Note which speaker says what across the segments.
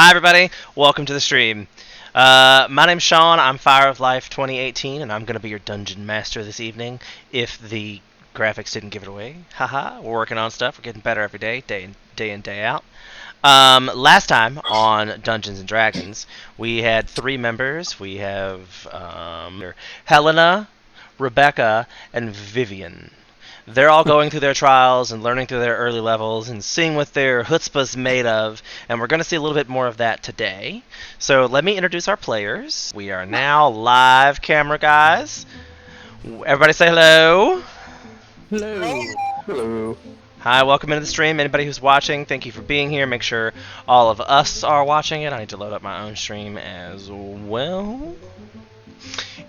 Speaker 1: Hi everybody, welcome to the stream. My name's Sean, I'm Fire of Life 2018, and I'm going to be your dungeon master this evening, if the graphics didn't give it away. Haha, we're working on stuff, we're getting better every day, day in, day out. Last time on Dungeons & Dragons, we had 3 members. We have Helena, Rebecca, and Vivian. They're all going through their trials and learning through their early levels and seeing what their chutzpah's made of, and we're going to see a little bit more of that today. So let me introduce our players. We are now live camera guys. Everybody say hello.
Speaker 2: Hello.
Speaker 3: Hello.
Speaker 1: Hi, welcome into the stream. Anybody who's watching, thank you for being here. Make sure all of us are watching it. I need to load up my own stream as well.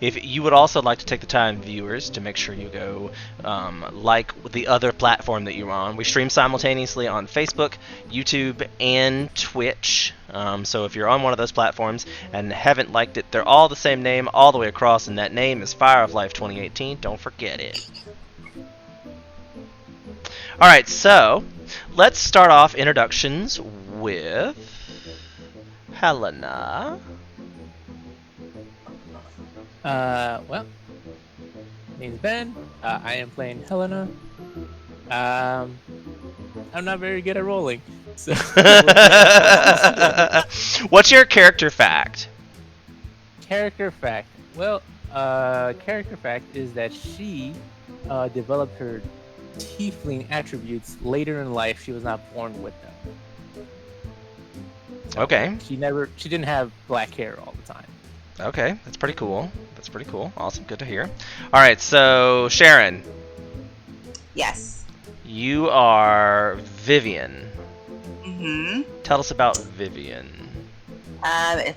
Speaker 1: If you would also like to take the time, viewers, to make sure you go like the other platform that you're on. We stream simultaneously on Facebook, YouTube, and Twitch. So if you're on one of those platforms and haven't liked it, they're all the same name all the way across, and that name is Fire of Life 2018. Don't forget it. Alright, so let's start off introductions with Helena.
Speaker 2: Well, my name's Ben. I am playing Helena. I'm not very good at rolling, so.
Speaker 1: What's your character fact?
Speaker 2: Character fact. Well, character fact is that she developed her tiefling attributes later in life. She was not born with them. So
Speaker 1: Okay.
Speaker 2: She didn't have black hair all the time.
Speaker 1: Okay, that's pretty cool. That's pretty cool. Awesome, good to hear. Alright, so Sharon.
Speaker 3: Yes.
Speaker 1: You are Vivian.
Speaker 3: Mm-hmm.
Speaker 1: Tell us about Vivian.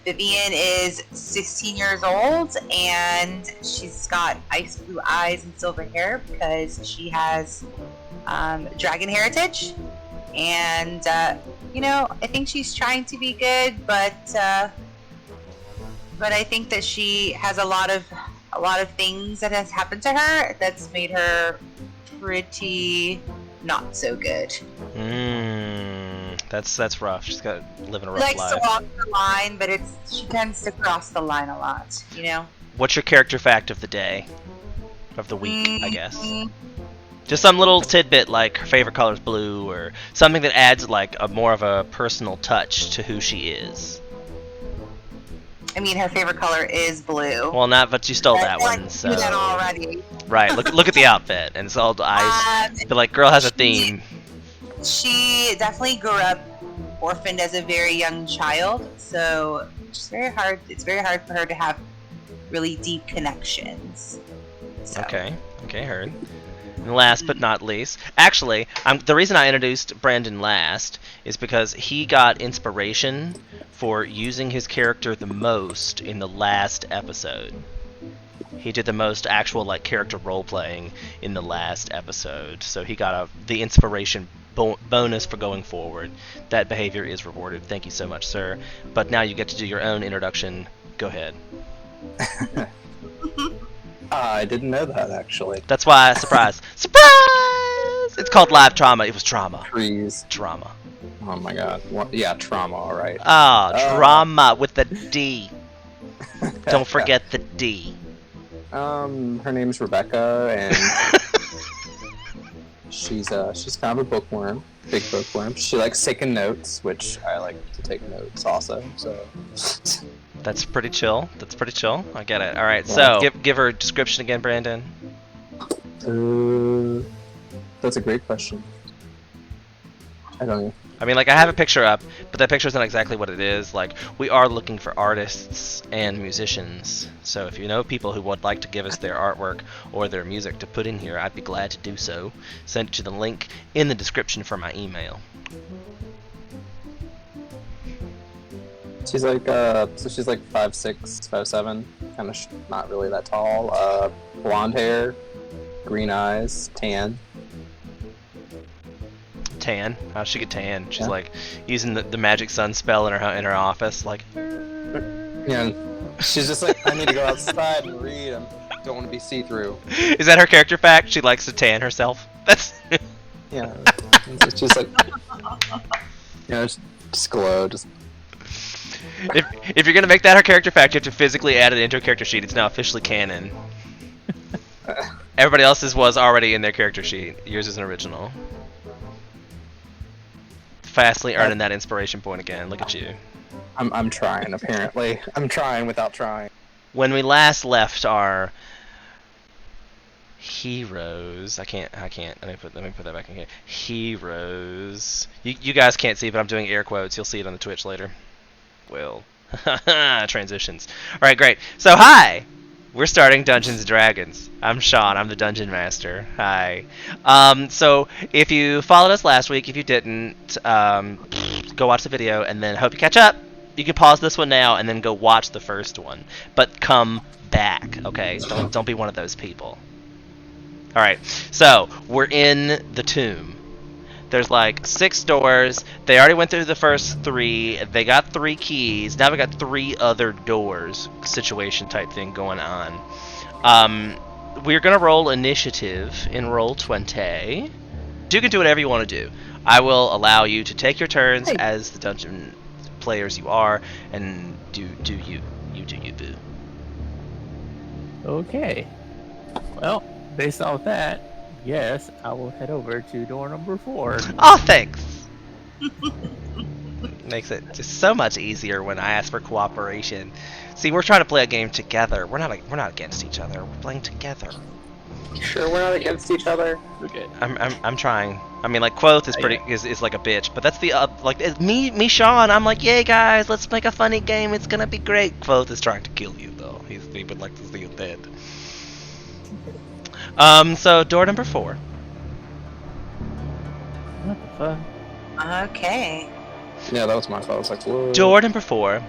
Speaker 3: Vivian is 16 years old, and she's got ice blue eyes and silver hair because she has dragon heritage. And, I think she's trying to be good, but I think that she has a lot of things that has happened to her that's made her pretty not so good.
Speaker 1: That's rough. She's got living a rough
Speaker 3: Likes
Speaker 1: life.
Speaker 3: to walk the line, but she tends to cross the line a lot,
Speaker 1: What's your character fact of the day? Of the week, I guess. Just some little tidbit like her favorite color is blue, or something that adds like a more of a personal touch to who she is.
Speaker 3: I mean, her favorite color is blue.
Speaker 1: Well, not, but you stole that
Speaker 3: I
Speaker 1: one,
Speaker 3: knew
Speaker 1: so.
Speaker 3: that already.
Speaker 1: Right. Look at the outfit, and it's all eyes. I feel like girl has a theme.
Speaker 3: She definitely grew up orphaned as a very young child, so it's very hard for her to have really deep connections. So.
Speaker 1: Okay, heard. And last but not least, actually, the reason I introduced Brandon last is because he got inspiration for using his character the most in the last episode. He did the most actual character role playing in the last episode, so he got the inspiration bonus for going forward. That behavior is rewarded. Thank you so much, sir. But now you get to do your own introduction. Go ahead.
Speaker 4: I didn't know that, actually.
Speaker 1: That's why, surprise. Surprise! It's called live trauma. It was trauma.
Speaker 4: Trees.
Speaker 1: Trauma.
Speaker 4: Oh my god. Yeah, trauma, alright.
Speaker 1: Trauma with the D. Don't forget the D.
Speaker 4: Her name's Rebecca, and she's kind of a bookworm. Big bookworm. She likes taking notes, which I like to take notes also, so...
Speaker 1: That's pretty chill. I get it. Alright, so give her a description again, Brandon.
Speaker 4: That's a great question. I don't know.
Speaker 1: I mean, I have a picture up, but that picture's not exactly what it is. We are looking for artists and musicians. So if you know people who would like to give us their artwork or their music to put in here, I'd be glad to do so. Send it to the link in the description for my email.
Speaker 4: She's like 5'6", 5'7", kind of not really that tall. Blonde hair, green eyes, tan.
Speaker 1: Tan? How'd she get tan? She's using the magic sun spell in her office,
Speaker 4: Yeah, she's just like, I need to go outside and read. I don't want to be see-through.
Speaker 1: Is that her character fact? She likes to tan herself. That's.
Speaker 4: Yeah, it's just just glow.
Speaker 1: if you're gonna make that her character fact, you have to physically add it into a character sheet. It's now officially canon. Everybody else's was already in their character sheet. Yours is an original. Fastly earning that inspiration point again. Look at you.
Speaker 4: I'm trying, apparently. I'm trying without trying.
Speaker 1: When we last left our heroes, I can't. Let me put that back in here. Heroes. You guys can't see, but I'm doing air quotes. You'll see it on the Twitch later. Well, transitions. All right, great. So hi. We're starting Dungeons and Dragons. I'm Sean. I'm the Dungeon Master. Hi. So if you followed us last week, if you didn't, go watch the video and then hope you catch up. You can pause this one now and then go watch the first one, but come back. Okay? Don't be one of those people. All right. So we're in the tomb. There's like 6 doors. They already went through the first 3. They got 3 keys. Now we got 3 other doors. Situation type thing going on. We're gonna roll initiative in roll 20. You can do whatever you want to do. I will allow you to take your turns as the dungeon players you are, and do you boo.
Speaker 2: Okay. Well, based off that, yes, I will head over to door number 4.
Speaker 1: Oh, thanks. Makes it just so much easier when I ask for cooperation. See, we're trying to play a game together. We're not against each other. We're playing together.
Speaker 4: Sure, we're not against each other.
Speaker 2: Okay.
Speaker 1: I'm trying. I mean, like, Quoth is pretty is like a bitch, but that's the like it's me Sean. I'm like, yay guys, let's make a funny game. It's gonna be great. Quoth is trying to kill you though. He would like to see you dead. So door number 4.
Speaker 2: What the fuck?
Speaker 3: Okay.
Speaker 4: Yeah, that was my fault. I was like, whoa.
Speaker 1: Door number 4.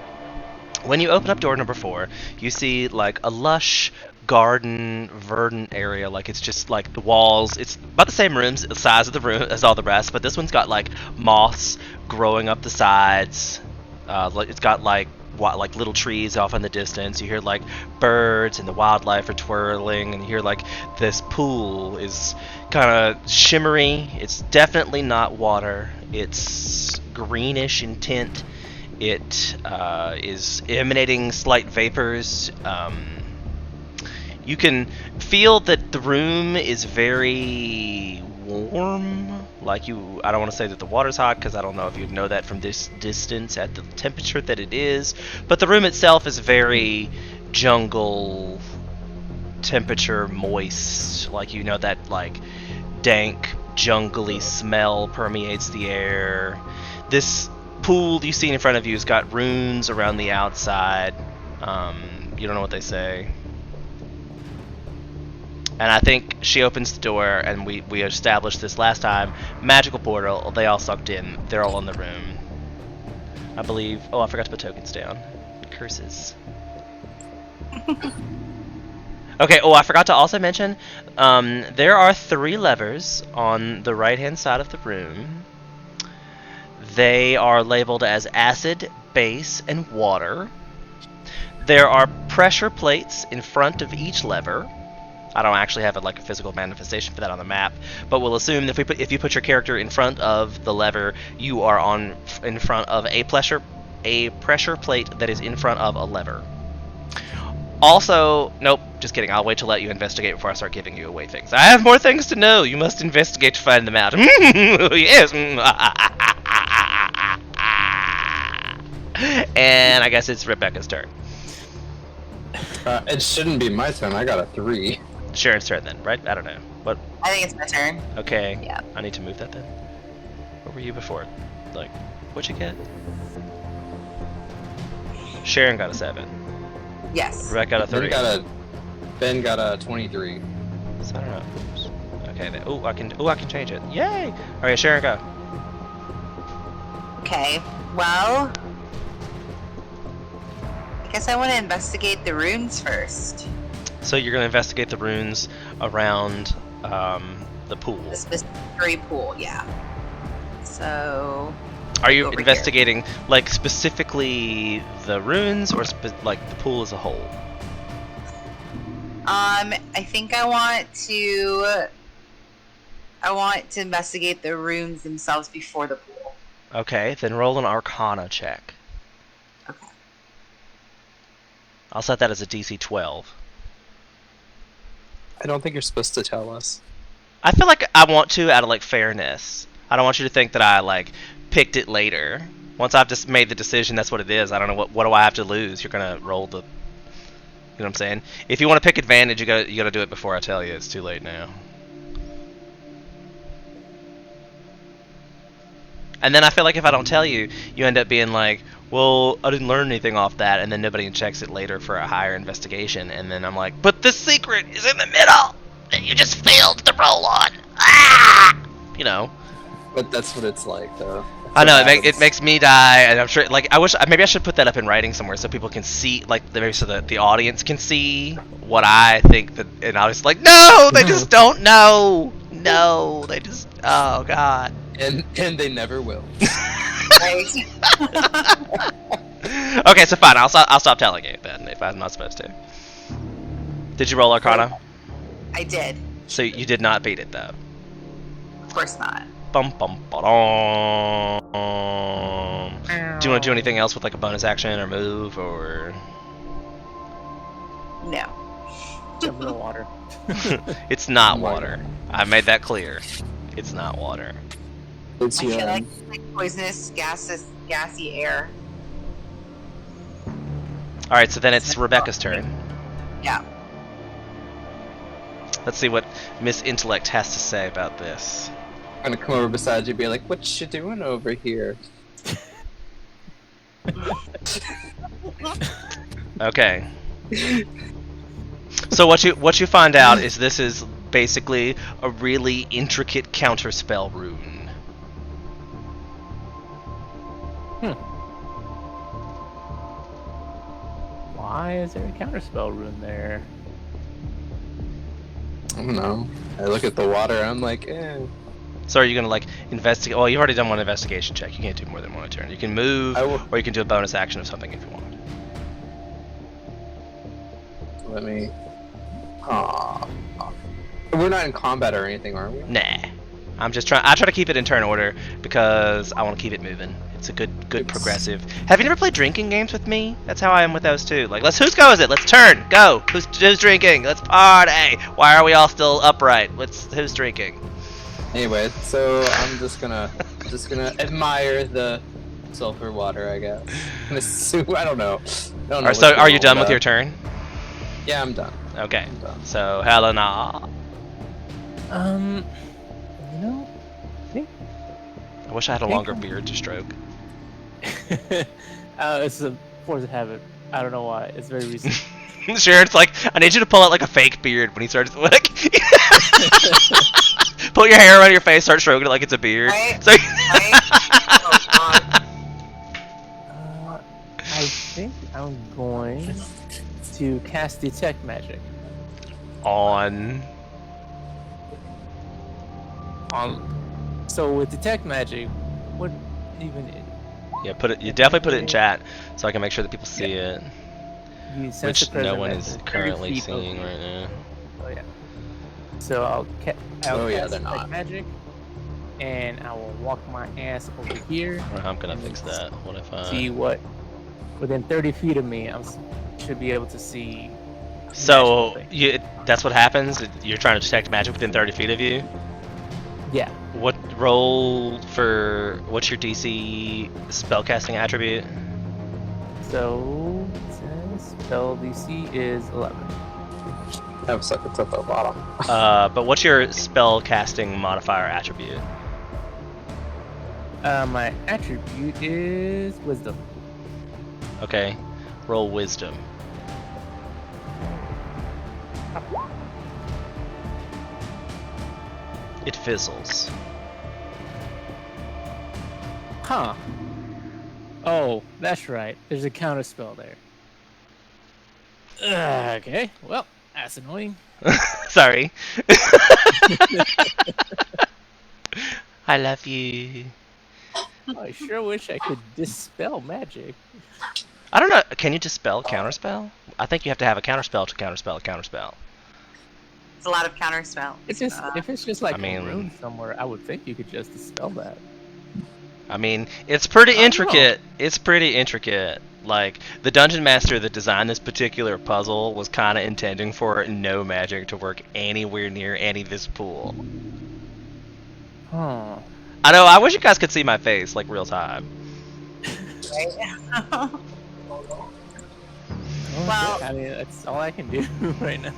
Speaker 1: When you open up door number 4, you see like a lush garden, verdant area. Like it's just like the walls. It's about the same rooms, the size of the room as all the rest, but this one's got like moss growing up the sides. It's got like little trees off in the distance. You hear like birds and the wildlife are twirling, and you hear like this pool is kind of shimmery. It's definitely not water. It's greenish in tint. It is emanating slight vapors. You can feel that the room is very warm. Like I don't want to say that the water's hot because I don't know if you'd know that from this distance at the temperature that it is. But the room itself is very jungle temperature, moist. Like you know that like dank, jungly smell permeates the air. This pool you see in front of you has got runes around the outside. You don't know what they say. And I think she opens the door, and we established this last time. Magical portal. They all sucked in. They're all in the room. I believe. Oh, I forgot to put tokens down. Curses. Okay. Oh, I forgot to also mention. There are 3 levers on the right-hand side of the room. They are labeled as acid, base, and water. There are pressure plates in front of each lever. I don't actually have a physical manifestation for that on the map, but we'll assume if you put your character in front of the lever, you are in front of a pressure plate that is in front of a lever. Also, nope, just kidding. I'll wait to let you investigate before I start giving you away things. I have more things to know. You must investigate to find them out. Yes. And I guess it's Rebecca's turn.
Speaker 4: It shouldn't be my turn. I got a 3.
Speaker 1: Sharon's turn then, right? I don't know. What?
Speaker 3: I think it's my turn.
Speaker 1: Okay.
Speaker 3: Yeah.
Speaker 1: I need to move that then. Where were you before? Like, what'd you get? Sharon got a 7.
Speaker 3: Yes.
Speaker 1: Rebecca got a 3.
Speaker 4: Ben got a 23.
Speaker 1: So I don't know. Oops. Okay. Then, I can change it. Yay! All right, Sharon, go.
Speaker 3: Okay. Well, I guess I want to investigate the runes first.
Speaker 1: So you're gonna investigate the runes around the pool.
Speaker 3: The specific pool, yeah. So.
Speaker 1: Are you
Speaker 3: over
Speaker 1: investigating like specifically the runes, or like the pool as a whole?
Speaker 3: I think I want to investigate the runes themselves before the pool.
Speaker 1: Okay, then roll an Arcana check.
Speaker 3: Okay.
Speaker 1: I'll set that as a DC 12.
Speaker 4: I don't think you're supposed to tell us.
Speaker 1: I feel like I want to out of like fairness. I don't want you to think that I like picked it later. Once I've just made the decision, that's what it is. I don't know what do I have to lose. You're gonna roll the. You know what I'm saying? If you want to pick advantage, you gotta do it before I tell you. It's too late now. And then I feel like if I don't tell you, you end up being like, well, I didn't learn anything off that, and then nobody checks it later for a higher investigation, and then I'm like, but the secret is in the middle that you just failed the roll on. Ah! You know.
Speaker 4: But that's what it's like, though.
Speaker 1: I know it makes me die, and I'm sure. Like I wish maybe I should put that up in writing somewhere so people can see, like maybe so that the audience can see what I think. That and I was like, no, they just don't know. No, they just. Oh God.
Speaker 4: And they never will.
Speaker 3: Right.
Speaker 1: Okay, so fine. I'll stop telling you then if I'm not supposed to. Did you roll Arcana?
Speaker 3: I did.
Speaker 1: So you did not beat it though.
Speaker 3: Of course not.
Speaker 1: Bum bum ba-dum. Do you want to do anything else with like a bonus action or move or?
Speaker 3: No.
Speaker 2: Jump in the water.
Speaker 1: It's not water. I made that clear. It's not water.
Speaker 4: It's
Speaker 3: I feel like poisonous, gassy air.
Speaker 1: All right, so then it's Rebecca's turn.
Speaker 3: Yeah.
Speaker 1: Let's see what Miss Intellect has to say about this.
Speaker 4: I'm gonna come over beside you and be like, what you doing over here?
Speaker 1: Okay. So what you find out is this is basically a really intricate counterspell rune.
Speaker 2: Why is there a counterspell rune there?
Speaker 4: I don't know. I look at the water, I'm like, eh.
Speaker 1: So are you gonna like investigate? Oh, you've already done one investigation check. You can't do more than one a turn. You can move, or you can do a bonus action of something if you want.
Speaker 4: Let me. We're not in combat or anything, are we?
Speaker 1: Nah. I'm just trying. I try to keep it in turn order because I want to keep it moving. It's a good progressive. Have you never played drinking games with me? That's how I am with those too. Like, whose go is it? Let's turn. Go. Who's drinking? Let's party. Why are we all still upright? Who's drinking?
Speaker 4: Anyway, so I'm just gonna admire the sulfur water, I guess. I don't know.
Speaker 1: So are you done with your turn?
Speaker 4: Yeah, I'm done.
Speaker 1: Okay.
Speaker 4: I'm done.
Speaker 1: So Helena.
Speaker 2: You know,
Speaker 1: I wish I had a longer beard to stroke.
Speaker 2: it's a force of habit. I don't know why. It's very recent.
Speaker 1: Sure, it's like I need you to pull out like a fake beard when he starts like pull your hair around your face, start stroking it like it's a beard.
Speaker 3: Right.
Speaker 1: So,
Speaker 3: Oh, God.
Speaker 2: I think I'm going to cast Detect Magic.
Speaker 1: on.
Speaker 2: So with Detect Magic, what even is?
Speaker 1: Yeah, you definitely put it in chat so I can make sure that people see it.
Speaker 2: You sense
Speaker 1: Which
Speaker 2: the
Speaker 1: no
Speaker 2: present
Speaker 1: one
Speaker 2: at
Speaker 1: is
Speaker 2: 30
Speaker 1: currently
Speaker 2: feet of
Speaker 1: seeing
Speaker 2: you.
Speaker 1: right now.
Speaker 2: Oh yeah. So I'll cast
Speaker 4: they're
Speaker 2: Detect
Speaker 4: not.
Speaker 2: Magic, and I will walk my ass over here.
Speaker 1: I'm gonna fix that. What if I?
Speaker 2: See what within 30 feet of me, should be able to see.
Speaker 1: So
Speaker 2: magical things.
Speaker 1: that's what happens. You're trying to detect magic within 30 feet of you.
Speaker 2: Yeah.
Speaker 1: What roll for? What's your DC spellcasting attribute?
Speaker 2: So it says spell DC is 11.
Speaker 4: It's at the bottom.
Speaker 1: But what's your spellcasting modifier attribute?
Speaker 2: My attribute is Wisdom.
Speaker 1: Okay, roll wisdom. It fizzles.
Speaker 2: Huh. Oh, that's right. There's a counter spell there. Okay. Well, that's annoying.
Speaker 1: Sorry. I love you.
Speaker 2: I sure wish I could dispel magic.
Speaker 1: I don't know. Can you dispel counterspell? I think you have to have a counterspell to counterspell a counterspell.
Speaker 3: It's a lot of counterspell.
Speaker 2: It's just if it's just like
Speaker 1: I mean-
Speaker 2: a rune somewhere, I would think you could just dispel that.
Speaker 1: I mean, it's pretty
Speaker 2: I don't
Speaker 1: intricate. It's pretty intricate. Like, the dungeon master that designed this particular puzzle was kind of intending for no magic to work anywhere near any of this pool.
Speaker 2: Huh.
Speaker 1: I know, I wish you guys could see my face, like, real time.
Speaker 3: Right?
Speaker 2: Well, I mean, that's all I can do right now.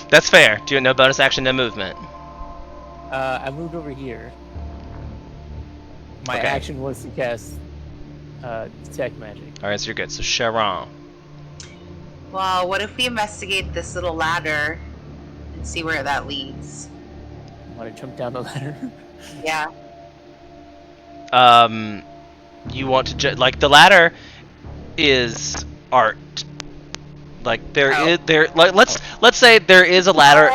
Speaker 1: That's fair. Do you no bonus action, no movement?
Speaker 2: I moved over here. My
Speaker 1: Okay.
Speaker 2: action was to cast detect magic.
Speaker 1: Alright, so you're good. So, Sharon.
Speaker 3: Well, what if we investigate this little ladder and see where that leads?
Speaker 2: Want to jump down the ladder?
Speaker 3: Yeah.
Speaker 1: You want to like the ladder is art. Like let's say there is a ladder.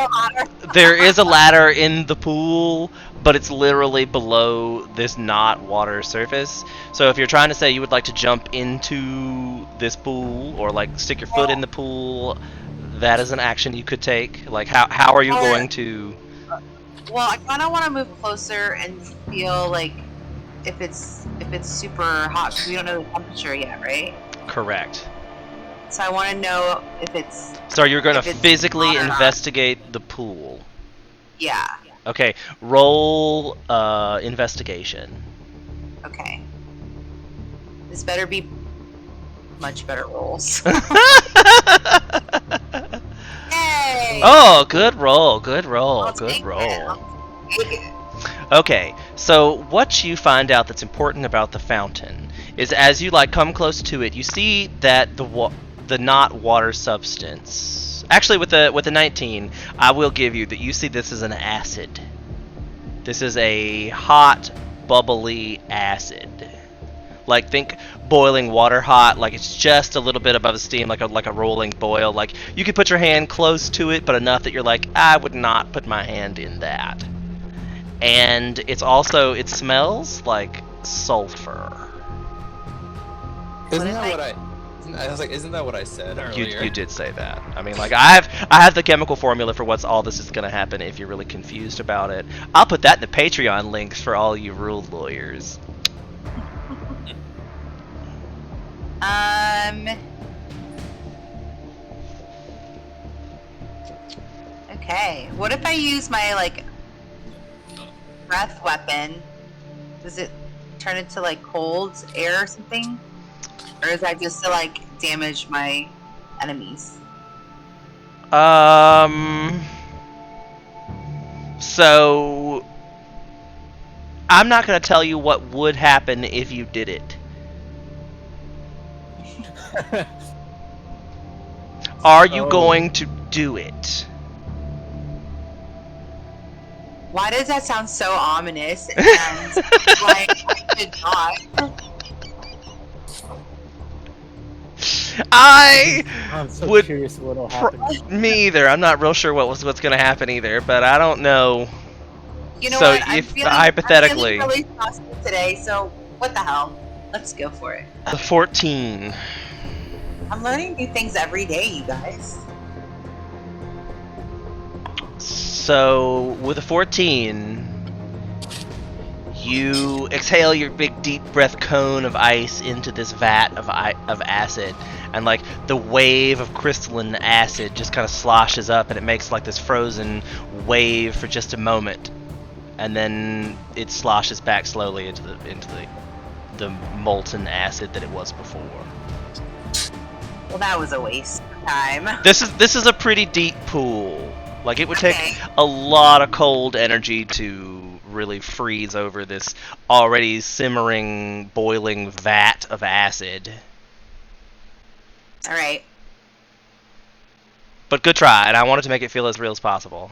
Speaker 1: There is a ladder in the pool, but it's literally below this not water surface. So if you're trying to say you would like to jump into this pool or like stick your foot in the pool, that is an action you could take. Like how are you going to?
Speaker 3: Well, I kind of want to move closer and feel like if it's super hot, because we don't know the temperature yet, right?
Speaker 1: Correct.
Speaker 3: So I want to know if it's.
Speaker 1: So you're going to
Speaker 3: if it's
Speaker 1: physically
Speaker 3: hot or not.
Speaker 1: investigate the pool.
Speaker 3: Yeah.
Speaker 1: Okay, roll investigation.
Speaker 3: Okay. This better be much better rolls. Hey.
Speaker 1: Oh, good roll, good roll,
Speaker 3: I'll
Speaker 1: good
Speaker 3: take
Speaker 1: roll.
Speaker 3: it, I'll take it.
Speaker 1: Okay, so what you find out that's important about the fountain is as you like come close to it, you see that the not water substance. Actually, with the 19, I will give you that you see this as an acid. This is a hot, bubbly acid. Like, think boiling water hot, like it's just a little bit above the steam, like a rolling boil. Like, you could put your hand close to it, but enough that you're like, I would not put my hand in that. And it smells like sulfur.
Speaker 4: Isn't that what I was like, isn't that what I said earlier?
Speaker 1: You did say that. I mean, like, I have the chemical formula for what's all this is going to happen if you're really confused about it. I'll put that in the Patreon links for all you rule lawyers.
Speaker 3: Okay. What if I use my like breath weapon? Does it turn into like cold air or something? Or is that just to like damage my enemies?
Speaker 1: So I'm not going to tell you what would happen if you did it. Are you going to do it?
Speaker 3: Why does that sound so ominous and like I did not?
Speaker 2: I'm so
Speaker 1: would
Speaker 2: curious what'll happen.
Speaker 1: Me either. I'm not real sure what's going to happen either, but I don't know.
Speaker 3: You know
Speaker 1: So
Speaker 3: what? I'm
Speaker 1: if
Speaker 3: feeling,
Speaker 1: hypothetically-
Speaker 3: I'm feeling really saucy today, so what the hell? Let's go for it.
Speaker 1: The 14.
Speaker 3: I'm learning new things every day, you guys.
Speaker 1: So with a 14, you exhale your big deep breath cone of ice into this vat of acid, and like the wave of crystalline acid just kind of sloshes up, and it makes like this frozen wave for just a moment, and then it sloshes back slowly into the molten acid that it was before.
Speaker 3: Well, that was a waste of time.
Speaker 1: This is a pretty deep pool. Like, it would take
Speaker 3: Okay.
Speaker 1: a lot of cold energy to really freeze over this already simmering, boiling vat of acid.
Speaker 3: All right.
Speaker 1: But good try, and I wanted to make it feel as real as possible.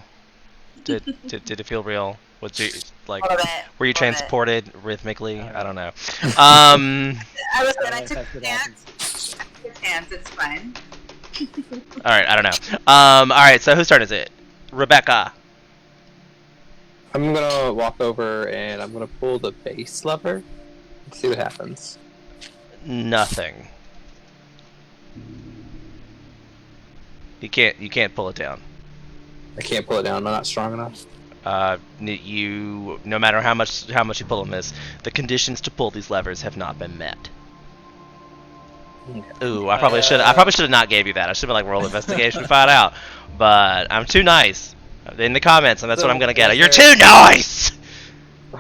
Speaker 1: Did it feel real? Was you, like,
Speaker 3: A little bit.
Speaker 1: were you
Speaker 3: a little bit.
Speaker 1: transported rhythmically? I don't know.
Speaker 3: I was good. I
Speaker 2: If
Speaker 3: took
Speaker 2: that's what
Speaker 3: chance. I took chance. It's fine.
Speaker 1: All right, I don't know. All right, so whose turn is it? Rebecca.
Speaker 4: I'm gonna walk over and I'm gonna pull the base lever and see what happens.
Speaker 1: Nothing. You can't pull it down.
Speaker 4: I can't pull it down. I'm not strong enough.
Speaker 1: You no matter how much you pull on this, the conditions to pull these levers have not been met. Ooh, I probably should have not gave you that. I should have like roll investigation to find out. But I'm too nice. In the comments, and that's what I'm gonna get. You're too nice.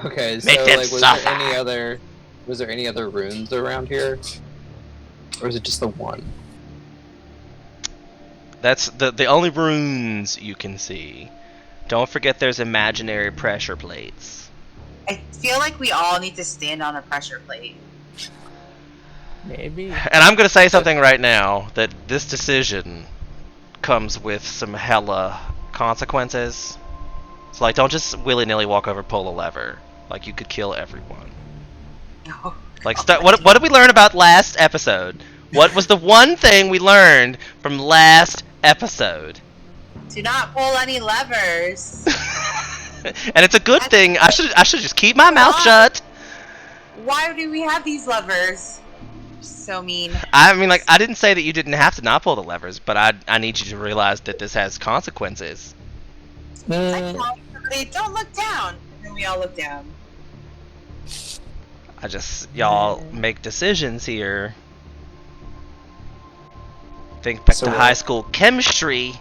Speaker 4: Okay, so
Speaker 1: Make them
Speaker 4: like,
Speaker 1: suffer.
Speaker 4: was there any other runes around here, or is it just the one?
Speaker 1: That's the only runes you can see. Don't forget there's imaginary pressure plates.
Speaker 3: I feel like we all need to stand on a pressure plate.
Speaker 2: Maybe.
Speaker 1: And I'm gonna say something right now that this decision comes with some hella consequences. So like, don't just willy-nilly walk over, pull a lever. Like, you could kill everyone.
Speaker 3: No.
Speaker 1: Like, what did we learn about last episode? What was the one thing we learned from last episode?
Speaker 3: Do not pull any levers.
Speaker 1: And it's a good thing. I should just keep my mouth shut.
Speaker 3: Why do we have these levers? So mean.
Speaker 1: I mean, like, I didn't say that you didn't have to not pull the levers, but I need you to realize that this has consequences.
Speaker 3: I tell everybody, don't look down. And then we all look down.
Speaker 1: Y'all make decisions here. Think back to high school chemistry.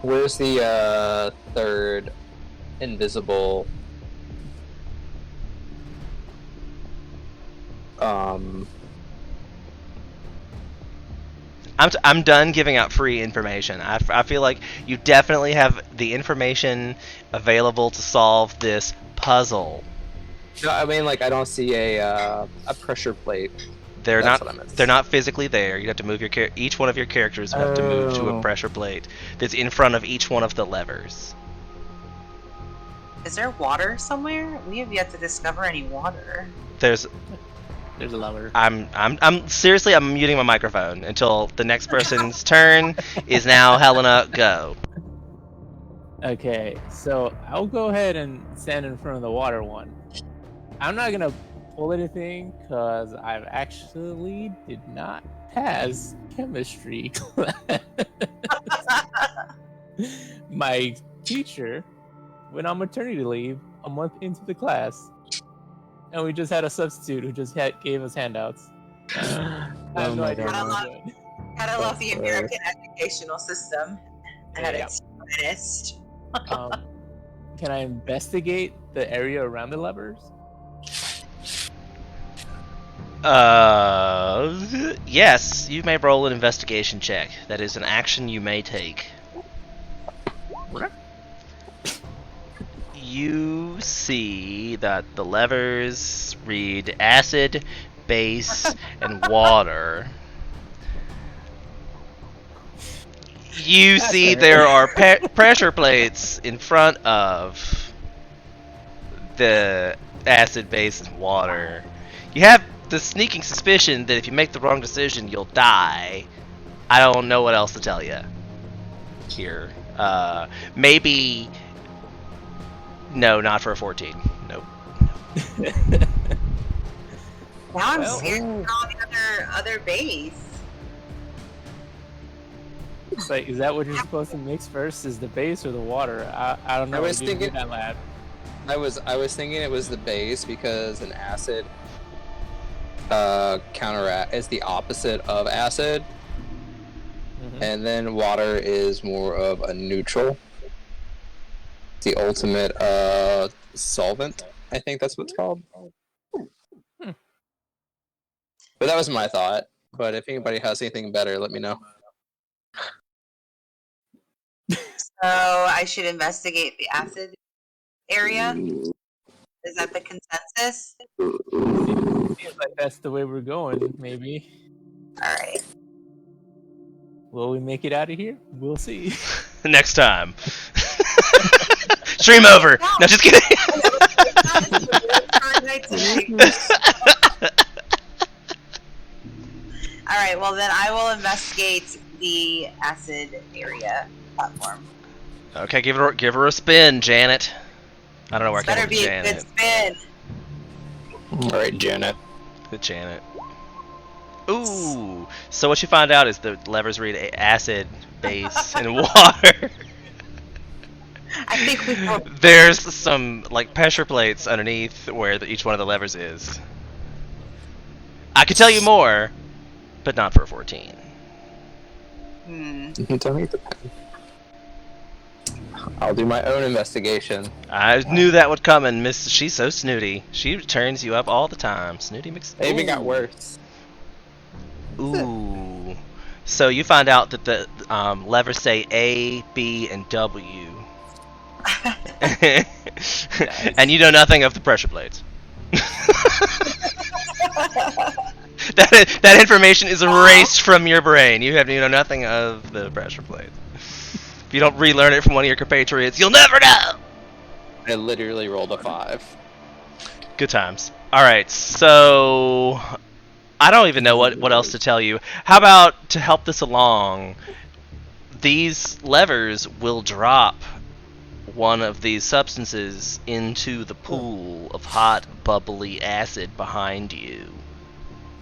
Speaker 4: Where's the third invisible
Speaker 1: I'm done giving out free information. I feel like you definitely have the information available to solve this puzzle.
Speaker 4: No, I mean, like, I don't see a pressure plate.
Speaker 1: They're
Speaker 4: That's what I meant.
Speaker 1: not. They're not physically there. You have to move your each one of your characters have to move to a pressure plate that's in front of each one of the levers.
Speaker 3: Is there water somewhere? We have yet to discover any water.
Speaker 1: There's
Speaker 2: a lever.
Speaker 1: I'm seriously, I'm muting my microphone until the next person's turn is now. Helena, go.
Speaker 2: Okay, so I'll go ahead and stand in front of the water one. I'm not gonna pull anything because I've actually did not pass chemistry class. My teacher went on maternity leave a month into the class, and we just had a substitute who just gave us handouts. I have no idea what we're doing.
Speaker 3: Had I love the American educational system at its finest.
Speaker 2: Can I investigate the area around the levers?
Speaker 1: Yes, you may roll an investigation check. That is an action you may take. You see that the levers read acid, base, and water. You see there are pressure plates in front of the acid, base, and water. You have the sneaking suspicion that if you make the wrong decision, you'll die. I don't know what else to tell you here. Maybe... No, not for a 14. Nope.
Speaker 3: Now I'm scared to go on the other base.
Speaker 2: It's like, is that what you're supposed to mix first? Is the base or the water? I don't know.
Speaker 4: I was thinking
Speaker 2: that lab.
Speaker 4: I was thinking it was the base because an acid counteract is the opposite of acid, and then water is more of a neutral. It's the ultimate solvent. I think that's what it's called. But that was my thought. But if anybody has anything better, let me know.
Speaker 3: So I should investigate the acid area? Is that the consensus?
Speaker 2: Seems like that's the way we're going, maybe.
Speaker 3: Alright.
Speaker 2: Will we make it out of here? We'll see.
Speaker 1: Next time. Stream over. No, just kidding.
Speaker 3: Alright, well then I will investigate the acid area platform.
Speaker 1: Okay, give her a spin, Janet. I don't know where
Speaker 3: This
Speaker 1: I came
Speaker 3: better
Speaker 1: up
Speaker 3: be
Speaker 1: with
Speaker 3: a
Speaker 1: Janet.
Speaker 3: good spin.
Speaker 4: Alright, Janet.
Speaker 1: Good Janet. Ooh. So what you find out is the levers read acid, base, and water.
Speaker 3: I think we will.
Speaker 1: There's some like pressure plates underneath where each one of the levers is. I could tell you more, but not for a 14.
Speaker 4: Don't need the pen. I'll do my own investigation.
Speaker 1: I knew that would come, and Miss. She's so snooty. She turns you up all the time. Snooty mix.
Speaker 4: It even got worse.
Speaker 1: Ooh. So you find out that the levers say A, B, and W. And you know nothing of the pressure plates. that information is erased from your brain. You know nothing of the pressure plates. If you don't relearn it from one of your compatriots, you'll never know.
Speaker 4: I literally rolled a 5.
Speaker 1: Good times. All right, so I don't even know what else to tell you. How about, to help this along, these levers will drop one of these substances into the pool of hot, bubbly acid behind you.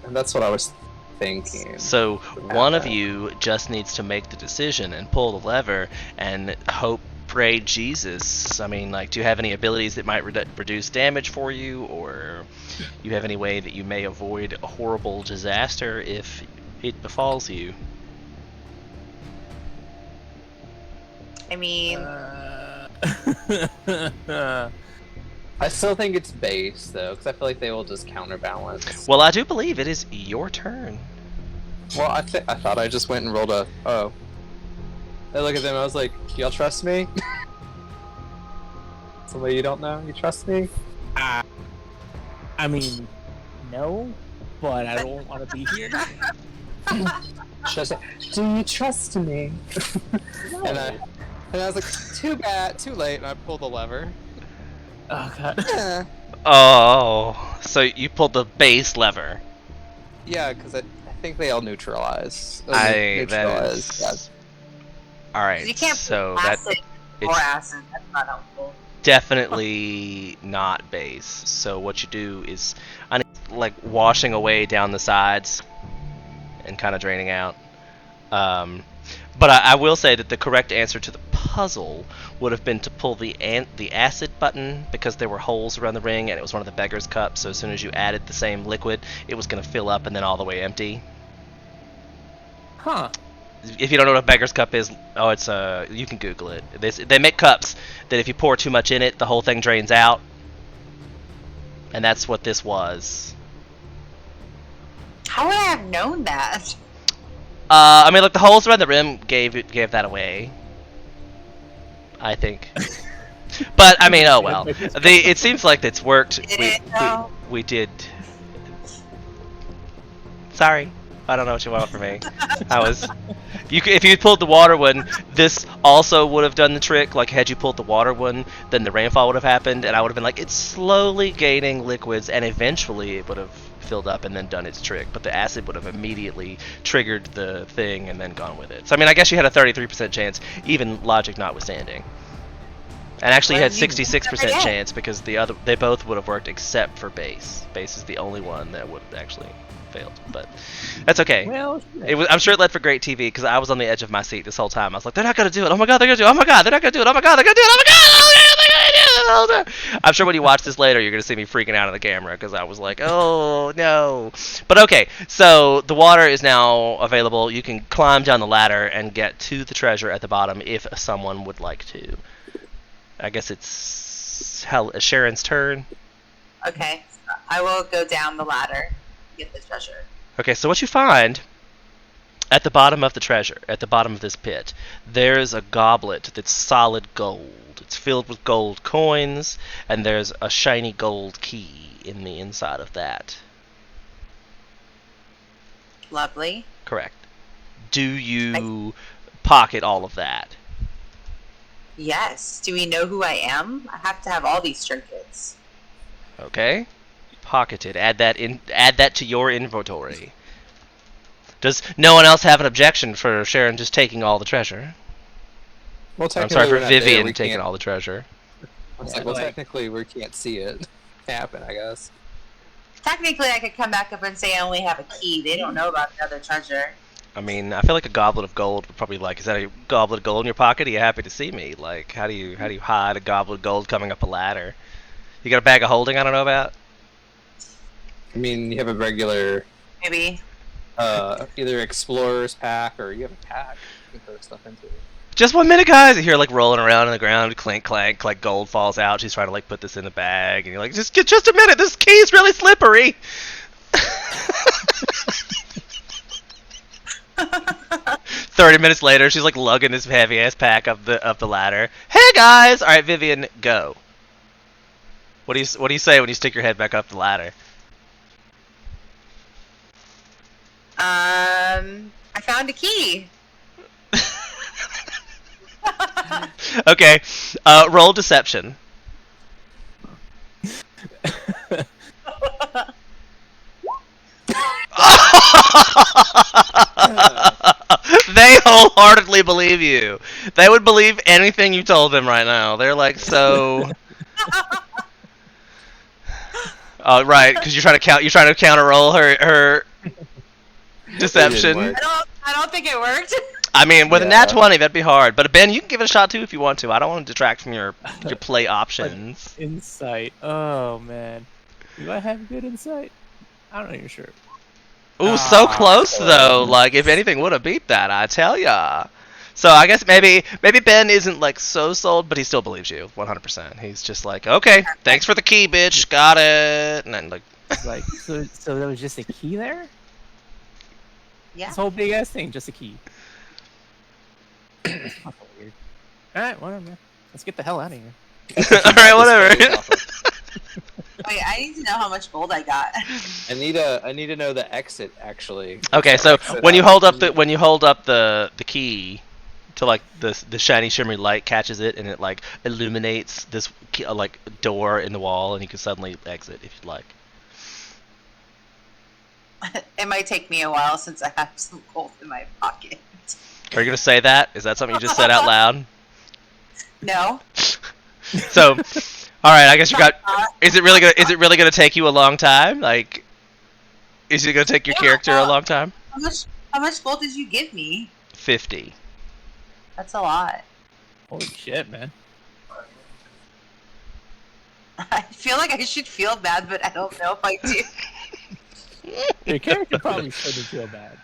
Speaker 4: And that's what I was thinking.
Speaker 1: So one of you just needs to make the decision and pull the lever and hope, pray Jesus. I mean, like, do you have any abilities that might reduce damage for you, or you have any way that you may avoid a horrible disaster if it befalls you?
Speaker 3: I mean,
Speaker 4: I still think it's base, though, because I feel like they will just counterbalance.
Speaker 1: Well, I do believe it is your turn.
Speaker 4: Well, I thought I just went and rolled a... Oh. I look at them, I was like, y'all trust me? Somebody you don't know? You trust me?
Speaker 2: I mean, no, but I don't want to be here.
Speaker 4: Do you trust me?
Speaker 2: No.
Speaker 4: And I was like, too bad, too late, and I pulled the lever.
Speaker 2: Oh god.
Speaker 1: Oh, so you pulled the base lever.
Speaker 4: Yeah, because I think they all neutralize.
Speaker 1: That
Speaker 4: Neutralize. Yeah.
Speaker 1: is... Alright,
Speaker 3: you can't
Speaker 1: so
Speaker 3: put
Speaker 1: that
Speaker 3: acid or
Speaker 1: it's
Speaker 3: acid. That's not helpful.
Speaker 1: definitely not base. So what you do is, like, washing away down the sides and kind of draining out. But I will say that the correct answer to the puzzle would have been to pull the acid button, because there were holes around the ring and it was one of the beggar's cups, so as soon as you added the same liquid, it was going to fill up and then all the way empty.
Speaker 2: Huh.
Speaker 1: If you don't know what a beggar's cup is, it's you can Google it. They make cups that if you pour too much in it, the whole thing drains out. And that's what this was.
Speaker 3: How would I have known that?
Speaker 1: I mean, look, the holes around the rim gave that away, I think. But I mean, oh well. It seems like it's worked. We did. Sorry, I don't know what you want from me. If you pulled the water one, this also would have done the trick. Like, had you pulled the water one, then the rainfall would have happened, and I would have been like, it's slowly gaining liquids, and eventually it would have filled up and then done its trick. But the acid would have immediately triggered the thing and then gone with it. So I mean, I guess you had a 33% chance, even logic notwithstanding. And actually, you had 66% chance because they both would have worked except for base. Base is the only one that would have actually failed, but that's okay.
Speaker 2: Well,
Speaker 1: I'm sure it led for great TV, because I was on the edge of my seat this whole time. I was like, they're not gonna do it. Oh my god, they're gonna do it. Oh my god, they're not gonna do it. Oh my god, they're gonna do it. Oh my god, they're gonna do it. I'm sure when you watch this later, you're gonna see me freaking out on the camera, because I was like, oh no. But okay, so the water is now available. You can climb down the ladder and get to the treasure at the bottom if someone would like to. I guess it's Sharon's turn.
Speaker 3: Okay, so I will go down the ladder to get the treasure.
Speaker 1: Okay, so what you find at the bottom of the treasure, at the bottom of this pit, there's a goblet that's solid gold. It's filled with gold coins, and there's a shiny gold key in the inside of that.
Speaker 3: Lovely.
Speaker 1: Correct. Do you pocket all of that?
Speaker 3: Yes. Do we know who I am? I have to have all these trinkets.
Speaker 1: Okay. Pocketed. Add that to your inventory. Does no one else have an objection for Sharon just taking all the treasure?
Speaker 4: Well,
Speaker 1: I'm sorry, for
Speaker 4: we're not there,
Speaker 1: Vivian
Speaker 4: we
Speaker 1: taking
Speaker 4: can't-
Speaker 1: all the treasure.
Speaker 4: It's like, well, technically, we can't see it happen, I guess.
Speaker 3: Technically, I could come back up and say I only have a key. They don't know about the other treasure.
Speaker 1: I mean, I feel like a goblet of gold would probably is that a goblet of gold in your pocket? Are you happy to see me? Like, how do you hide a goblet of gold coming up a ladder? You got a bag of holding I don't know about?
Speaker 4: I mean, you have a regular...
Speaker 3: Maybe.
Speaker 4: either explorer's pack or you have a pack. You can throw stuff into it.
Speaker 1: Just 1 minute, guys. You hear like rolling around on the ground, clink, clank, like gold falls out. She's trying to like put this in a bag, and you're like, just a minute. This key's really slippery. 30 minutes later, she's like lugging this heavy ass pack up the ladder. Hey guys, all right, Vivian, go. What do you say when you stick your head back up the ladder?
Speaker 3: I found a key.
Speaker 1: Okay, roll deception. They wholeheartedly believe you. They would believe anything you told them right now. They're like so. Oh, right, because you're trying to counter roll her deception.
Speaker 3: I don't think it worked.
Speaker 1: I mean, with a nat 20, that'd be hard. But Ben, you can give it a shot too if you want to. I don't want to detract from your play options.
Speaker 2: Insight. Oh man, do I have good insight? I'm not even sure.
Speaker 1: Ooh, so close though. Like, if anything would have beat that, I tell ya. So I guess maybe Ben isn't like so sold, but he still believes you 100%. He's just like, okay, thanks for the key, bitch, got it. And then like,
Speaker 2: Like, so there was just a key there?
Speaker 3: Yeah.
Speaker 2: This whole big ass thing, just a key. That's fucking weird. Alright, whatever, man. Let's get the hell out of here.
Speaker 1: all right, whatever.
Speaker 3: Wait, I need to know how much gold I got.
Speaker 4: I need to know the exit actually.
Speaker 1: Okay, so when you hold up the key to like the shiny shimmery light catches it and it like illuminates this like door in the wall and you can suddenly exit if you'd like.
Speaker 3: It might take me a while since I have some gold in my pocket.
Speaker 1: Are you gonna say that? Is that something you just said out loud?
Speaker 3: No.
Speaker 1: So, all right. I guess you got. Is it really gonna take you a long time? Like, is it gonna take your character a long time?
Speaker 3: How much gold did you give me?
Speaker 1: 50.
Speaker 3: That's a lot.
Speaker 2: Holy shit, man.
Speaker 3: I feel like I should feel bad, but I don't know if I do.
Speaker 2: Your character probably shouldn't feel bad.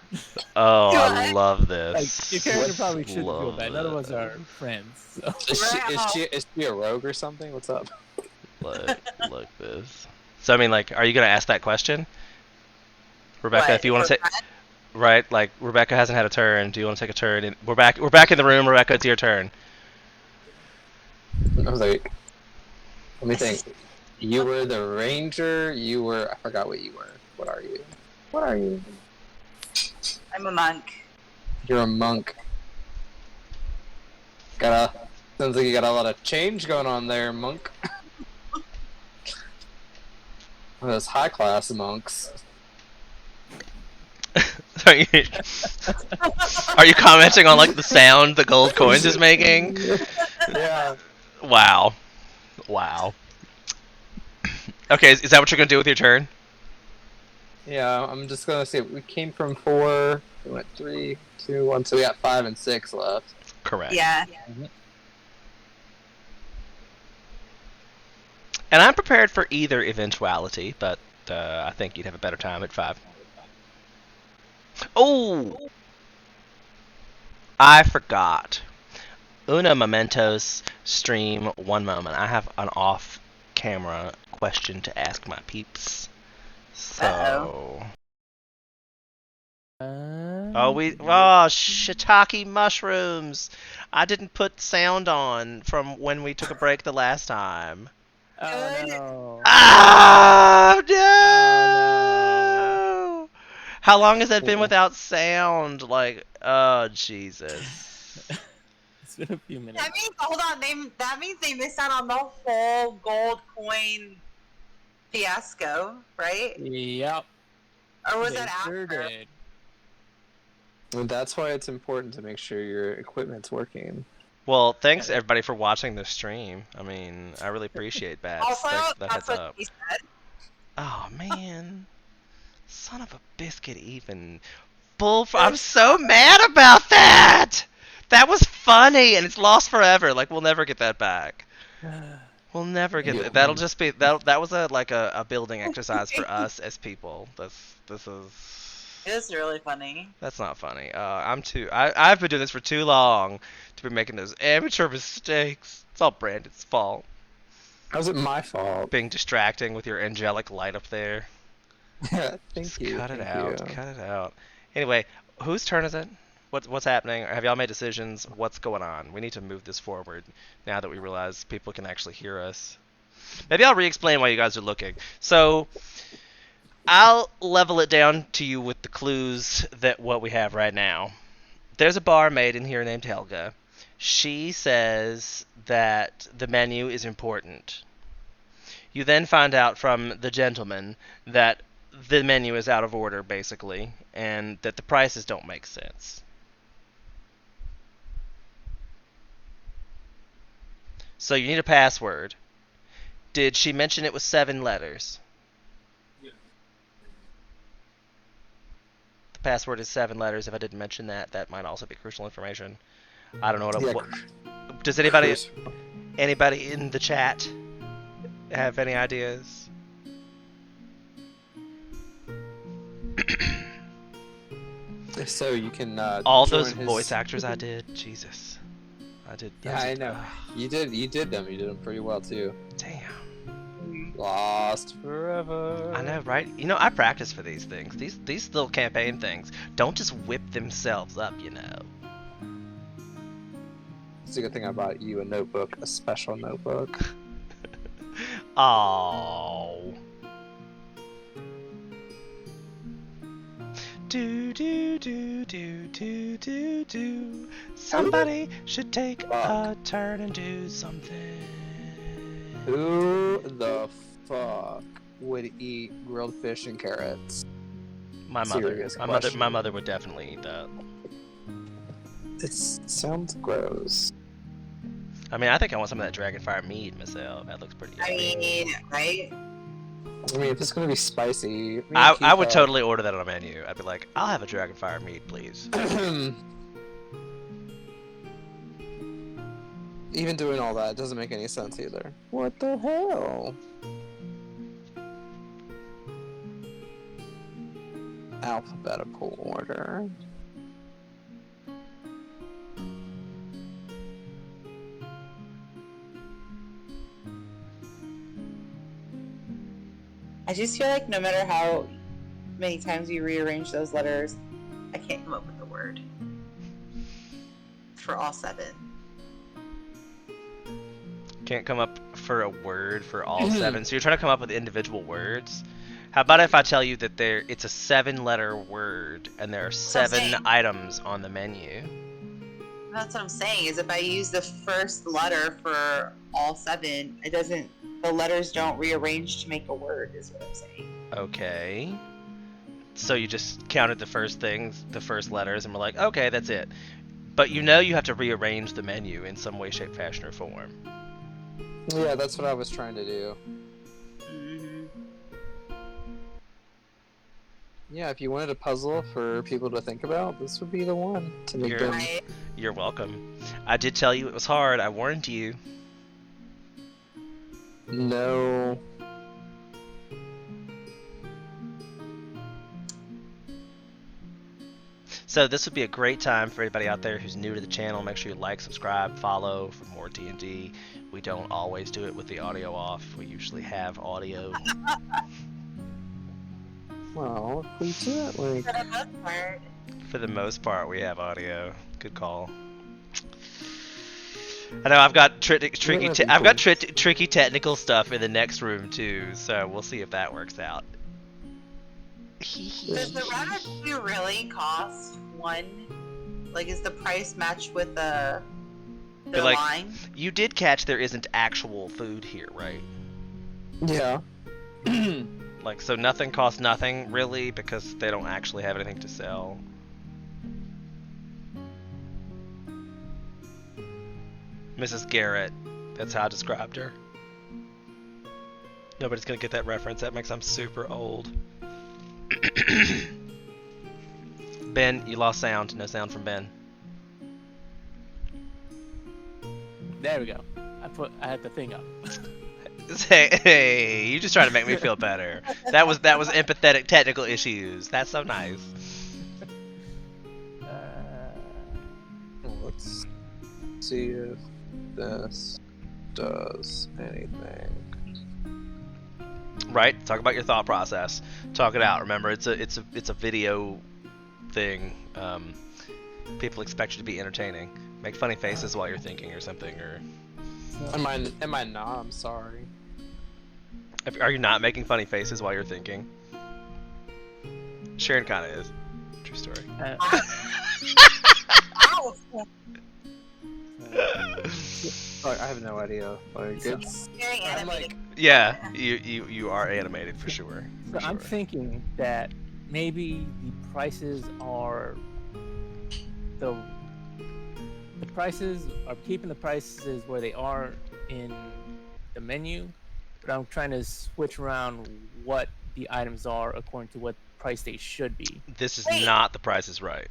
Speaker 1: Oh,
Speaker 3: Do
Speaker 1: I
Speaker 3: I?
Speaker 1: love
Speaker 2: Like,
Speaker 1: this.
Speaker 2: your character probably shouldn't feel
Speaker 1: Love
Speaker 2: bad. None of us
Speaker 1: it.
Speaker 2: are friends. So.
Speaker 4: Is she a rogue or something? What's up?
Speaker 1: Look this. So I mean, like, are you gonna ask that question, Rebecca?
Speaker 3: What,
Speaker 1: If you want to
Speaker 3: for
Speaker 1: take, right? Like, Rebecca hasn't had a turn. Do you want to take a turn? And we're back in the room, Rebecca. It's your turn.
Speaker 4: I was like, let me think. You were the ranger. You were. I forgot what you were. What are you? What are you?
Speaker 3: I'm a monk.
Speaker 4: You're a monk. Sounds like you got a lot of change going on there, monk. One of those high class monks.
Speaker 1: Are you commenting on like the sound the gold coins is making?
Speaker 4: Yeah.
Speaker 1: Wow. Okay, is that what you're gonna do with your turn?
Speaker 4: Yeah, I'm just gonna say we came from 4, we went 3, 2, 1, so we got 5 and 6 left.
Speaker 1: Correct.
Speaker 3: Yeah.
Speaker 1: And I'm prepared for either eventuality, but I think you'd have a better time at 5. Oh! I forgot. Una Mementos stream 1 moment. I have an off-camera question to ask my peeps. So... shiitake mushrooms! I didn't put sound on from when we took a break the last time.
Speaker 2: Oh no.
Speaker 1: Oh, no!
Speaker 2: Oh,
Speaker 1: How long has that been without sound? Like, oh, Jesus.
Speaker 2: It's been a few minutes.
Speaker 3: That means, hold on, that means they missed out on the whole gold coin fiasco, right?
Speaker 2: Yep.
Speaker 3: Or was
Speaker 2: They
Speaker 3: that
Speaker 2: sure
Speaker 3: after?
Speaker 2: did.
Speaker 4: And that's why it's important to make sure your equipment's working.
Speaker 1: Well, thanks everybody for watching the stream. I mean, I really appreciate that.
Speaker 3: Also,
Speaker 1: Thanks for the
Speaker 3: that's
Speaker 1: heads
Speaker 3: what
Speaker 1: up.
Speaker 3: he said.
Speaker 1: Oh, man. Son of a biscuit even. I'm so mad about that! That was funny, and it's lost forever. Like, we'll never get that back. We'll never get that. That'll just be... That was a building exercise for us as people. This is...
Speaker 3: It's really funny.
Speaker 1: That's not funny. I've been doing this for too long to be making those amateur mistakes. It's all Brandon's fault.
Speaker 4: How's it my fault?
Speaker 1: Being distracting with your angelic light up there.
Speaker 4: Thank
Speaker 1: Just
Speaker 4: you.
Speaker 1: cut it
Speaker 4: thank
Speaker 1: out.
Speaker 4: you.
Speaker 1: Cut it out. Anyway, whose turn is it? What's happening? Have y'all made decisions? What's going on? We need to move this forward now that we realize people can actually hear us. Maybe I'll re-explain why you guys are looking. So, I'll level it down to you with the clues that what we have right now. There's a barmaid in here named Helga. She says that the menu is important. You then find out from the gentleman that the menu is out of order, basically, and that the prices don't make sense. So you need a password. Did she mention it was 7 letters? The password is 7 letters. If I didn't mention that, that might also be crucial information. I don't know what. Does anybody in the chat have any ideas?
Speaker 4: If so, you can.
Speaker 1: All
Speaker 4: join
Speaker 1: those
Speaker 4: his...
Speaker 1: voice actors I did. Jesus, I did.
Speaker 4: Yeah, I know. You did them. You did them pretty well too.
Speaker 1: Damn.
Speaker 4: Lost forever.
Speaker 1: I know, right? You know, I practice for these things. These little campaign things don't just whip themselves up, you know.
Speaker 4: It's a good thing I bought you a notebook, a special notebook.
Speaker 1: Oh. Do do do do do do do. Somebody should take a turn and do something.
Speaker 4: Who the fuck would eat grilled fish and carrots?
Speaker 1: My mother.
Speaker 4: Serious
Speaker 1: My
Speaker 4: question.
Speaker 1: mother would definitely eat that.
Speaker 4: It sounds gross.
Speaker 1: I mean, I think I want some of that dragonfire meat myself. That looks pretty yummy.
Speaker 3: I mean, right?
Speaker 4: I mean, if it's gonna be spicy,
Speaker 1: I would totally order that on a menu. I'd be like, I'll have a dragonfire meat, please.
Speaker 4: Even doing all that doesn't make any sense either. What the hell? Alphabetical order.
Speaker 3: I just feel like no matter how many times you rearrange those letters, I can't come up with the word for all 7.
Speaker 1: Can't come up for a word for all 7. So you're trying to come up with individual words. How about if I tell you that it's a 7-letter word and there are 7 items on the menu?
Speaker 3: That's what I'm saying. Is if I use the first letter for all 7, the letters don't rearrange to make a word. Is what I'm saying.
Speaker 1: Okay. So you just counted the first things, the first letters, and we're like, okay, that's it. But you know you have to rearrange the menu in some way, shape, fashion, or form.
Speaker 4: Yeah, that's what I was trying to do.
Speaker 3: Mm-hmm.
Speaker 4: Yeah, if you wanted a puzzle for people to think about, this would be the one to make them.
Speaker 1: You're welcome. I did tell you it was hard. I warned you.
Speaker 4: No.
Speaker 1: So this would be a great time for anybody out there who's new to the channel. Make sure you like, subscribe, follow for more D&D. We don't always do it with the audio off. We usually have audio.
Speaker 4: Well, if we do it like...
Speaker 3: For the most part.
Speaker 1: For the most part, we have audio. Good call. I know I've got tricky technical stuff in the next room too, so we'll see if that works out.
Speaker 3: Does the ratatouille really cost 1? Like, is the price matched with the
Speaker 1: But,
Speaker 3: line?
Speaker 1: You did catch there isn't actual food here, right?
Speaker 4: Yeah.
Speaker 1: So nothing costs nothing, really, because they don't actually have anything to sell. Mrs. Garrett, that's how I described her. Nobody's gonna get that reference. That makes I'm super old. Ben, you lost sound. No sound from Ben.
Speaker 2: There we go. I had the thing up.
Speaker 1: Hey, you just trying to make me feel better. That was empathetic technical issues. That's so nice.
Speaker 4: Let's see if this does anything.
Speaker 1: Right? Talk about your thought process. Talk it out. Remember, it's a video thing. People expect you to be entertaining. Make funny faces while you're thinking or something. Or
Speaker 4: Am I not? I'm sorry.
Speaker 1: are you not making funny faces while you're thinking? Sharon kind of is. True story.
Speaker 3: Ow!
Speaker 4: Like, I have no idea. Like, it's
Speaker 3: Very
Speaker 4: I'm
Speaker 3: animated.
Speaker 4: like,
Speaker 1: Yeah, you are animated for sure.
Speaker 2: So I'm thinking that maybe the prices are the prices are keeping the prices where they are in the menu, but I'm trying to switch around what the items are according to what price they should be.
Speaker 1: This is
Speaker 3: Wait.
Speaker 1: not The Price is Right.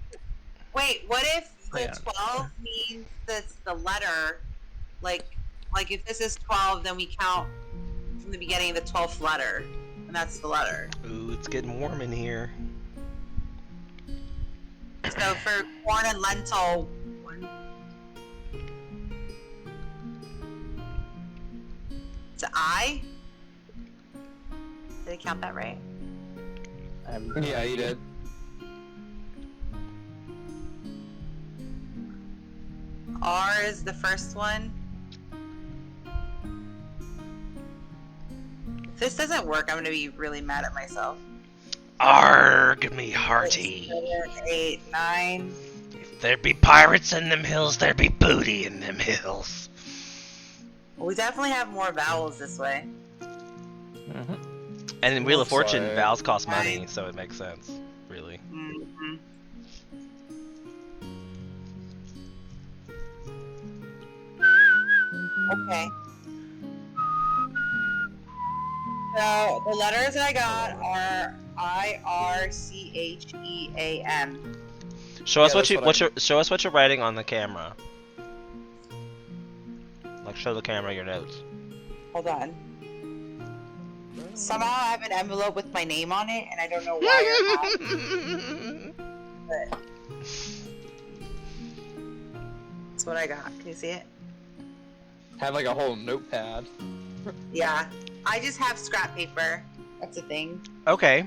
Speaker 3: Wait, what if the
Speaker 2: Yeah.
Speaker 3: 12 means that's the letter? Like if this is 12, then we count from the beginning of the 12th letter, and that's the letter.
Speaker 1: Ooh, it's getting warm in here.
Speaker 3: So for corn and lentil, one. It's I. Did I count that right?
Speaker 4: yeah, you did.
Speaker 3: R is the first one. If this doesn't work, I'm gonna be really mad at myself.
Speaker 1: Arg me hearty.
Speaker 3: 7, 8, 9.
Speaker 1: If there be pirates in them hills, there be booty in them hills.
Speaker 3: Well, we definitely have more vowels this way.
Speaker 2: Mm-hmm.
Speaker 1: And in Wheel of
Speaker 4: Looks
Speaker 1: Fortune,
Speaker 4: like-
Speaker 1: vowels cost money, so it makes sense, really.
Speaker 3: Mm-hmm. Okay. So the letters that I got are IRCHEAM.
Speaker 1: Show us
Speaker 4: Yeah,
Speaker 1: what you
Speaker 4: that's what
Speaker 1: show us what you're writing on the camera. Like show the camera your notes.
Speaker 3: Hold on. Somehow I have an envelope with my name on it, and I don't know why or how. But that's what I got. Can you see it?
Speaker 4: Have like a whole notepad.
Speaker 3: Yeah. I just have scrap paper. That's a thing.
Speaker 1: Okay.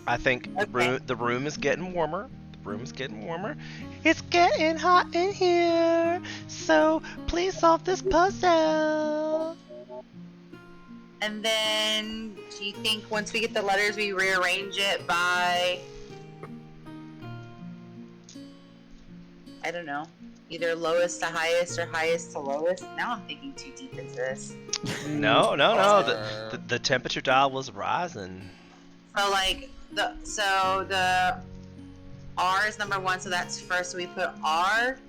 Speaker 1: I think
Speaker 3: Okay.
Speaker 1: the room is getting warmer. The room is getting warmer. It's getting hot in here. So please solve this puzzle.
Speaker 3: And then, do you think once we get the letters, we rearrange it by, I don't know, either lowest to highest or highest to lowest? Now I'm thinking too deep into this.
Speaker 1: No.
Speaker 4: Or-
Speaker 1: The temperature dial was rising.
Speaker 3: So like the R is number 1, so that's first. So we put R,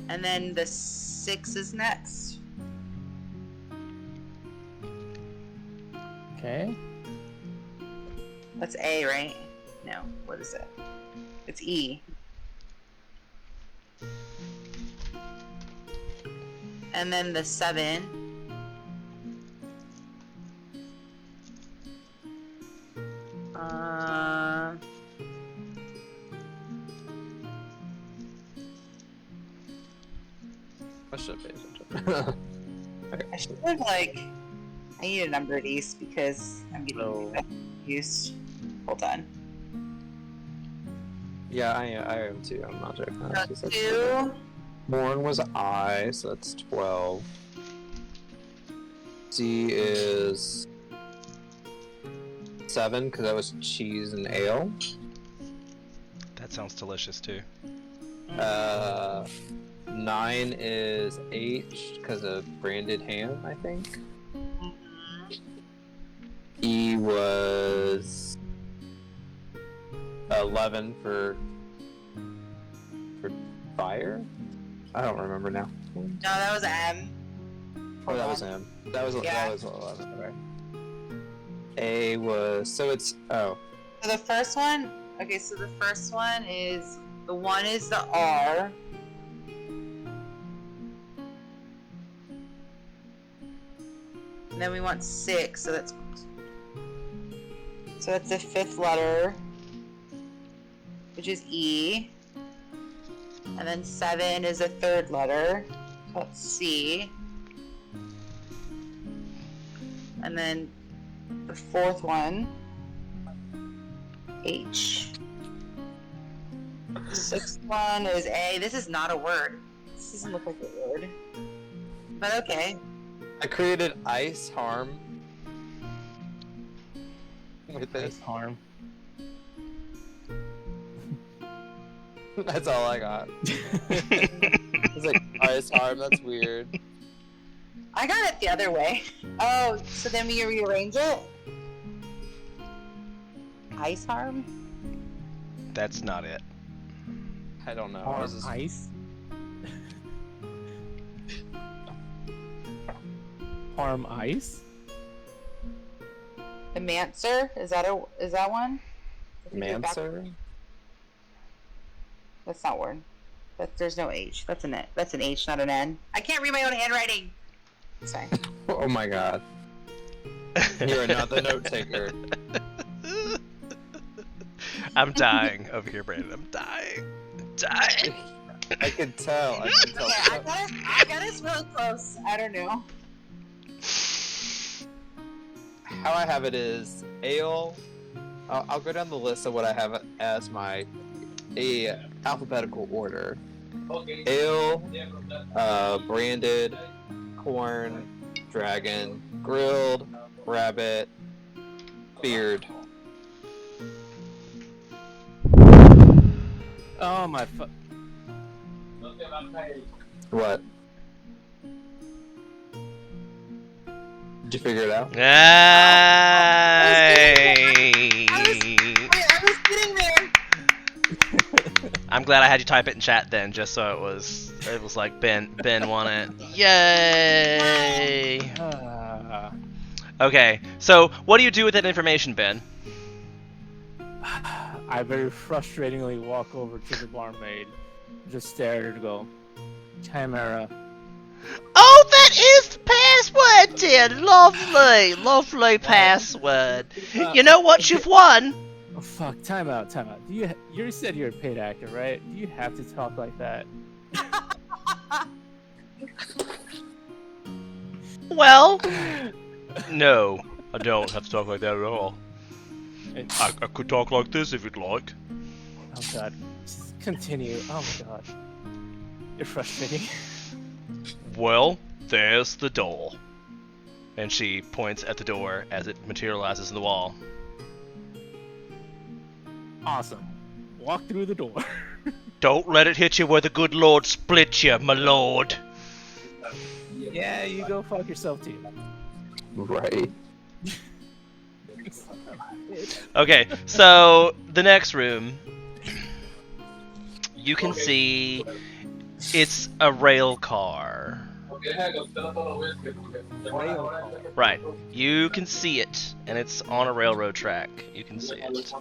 Speaker 3: and then the 6 is next.
Speaker 2: Okay.
Speaker 3: That's A, right? No, what is it? It's E. And then the 7.
Speaker 4: I should pay attention.
Speaker 3: I should have I need to number these because I'm getting
Speaker 2: So-
Speaker 3: confused. Hold on.
Speaker 4: yeah, I am too. I'm not joking.
Speaker 3: So
Speaker 4: That's just-
Speaker 3: 2.
Speaker 4: Born was I, so that's 12. C is 7 because that was cheese and ale.
Speaker 1: That sounds delicious too.
Speaker 4: 9 is H because of branded ham, I think. E was 11 for fire. I don't remember now.
Speaker 3: No, that was M.
Speaker 4: Oh, that was him. That was
Speaker 3: Yeah.
Speaker 4: 11. Right. A was so it's
Speaker 3: So the first one, okay, so the first one is, the 1 is the R. And then we want 6, so that's the 5th letter, which is E. And then 7 is the 3rd letter, so that's C. And then the 4th one, H. The 6th one is A. This is not a word. This doesn't look like a word. But okay.
Speaker 4: I created ice harm with this.
Speaker 2: Ice harm.
Speaker 4: That's all I got. It's like ice harm. That's weird.
Speaker 3: I got it the other way. Oh, so then we rearrange it? Ice harm?
Speaker 1: That's not it.
Speaker 4: I don't know.
Speaker 2: Harm
Speaker 4: This is-
Speaker 2: ice. Harm ice.
Speaker 3: The Mancer? Is that one?
Speaker 4: Mancer?
Speaker 3: That's not word. There's no H. That's an H, not an N. I can't read my own handwriting. Sorry.
Speaker 4: Oh my god. You are not the note taker.
Speaker 1: I'm dying over here, Brandon. I'm dying. I'm dying.
Speaker 4: I can tell. I can tell.
Speaker 3: Yeah, I got us real close. I don't know.
Speaker 4: How I have it is ale. I'll go down the list of what I have as my alphabetical order. Ale, branded, corn, dragon, grilled, rabbit, beard.
Speaker 2: Oh my
Speaker 4: What? Did you figure it out?
Speaker 3: I was sitting there.
Speaker 1: I'm glad I had you type it in chat then, just so it was like Ben won it. Yay! Okay, so what do you do with that information, Ben?
Speaker 2: I very frustratingly walk over to the barmaid, just stare at her to go, Chimera.
Speaker 1: Oh, that is the password, dear. Lovely, lovely password. You know what you've won?
Speaker 2: Oh fuck! Time out. You said you're a paid actor, right? Do you have to talk like that?
Speaker 1: Well, no, I don't have to talk like that at all. I could talk like this if you'd like.
Speaker 2: Oh god. Just continue. Oh my god. You're frustrating.
Speaker 1: Well, there's the door. And she points at the door as it materializes in the wall.
Speaker 2: Awesome. Walk through the door.
Speaker 1: Don't let it hit you where the good Lord split you, my lord.
Speaker 2: Yeah, you go fuck yourself too.
Speaker 4: Right.
Speaker 1: Okay, so the next room, you can see it's a rail car. Right, you can see it, and it's on a railroad track. You can see it.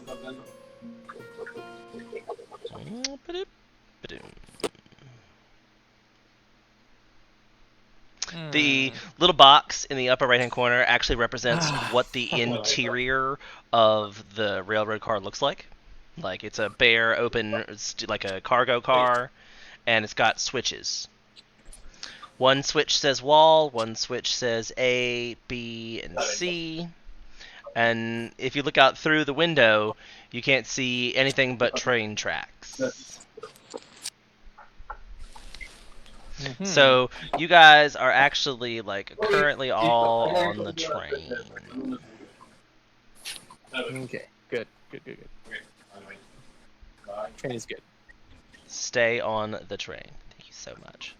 Speaker 1: The little box in the upper right-hand corner actually represents what the interior of the railroad car looks like. Like, it's a bare, open, like a cargo car, and it's got switches. One switch says wall, one switch says A, B, and C. And if you look out through the window, you can't see anything but train tracks. So you guys are actually like currently all on the train.
Speaker 2: Okay, good. Train is good.
Speaker 1: Stay on the train. Thank you so much.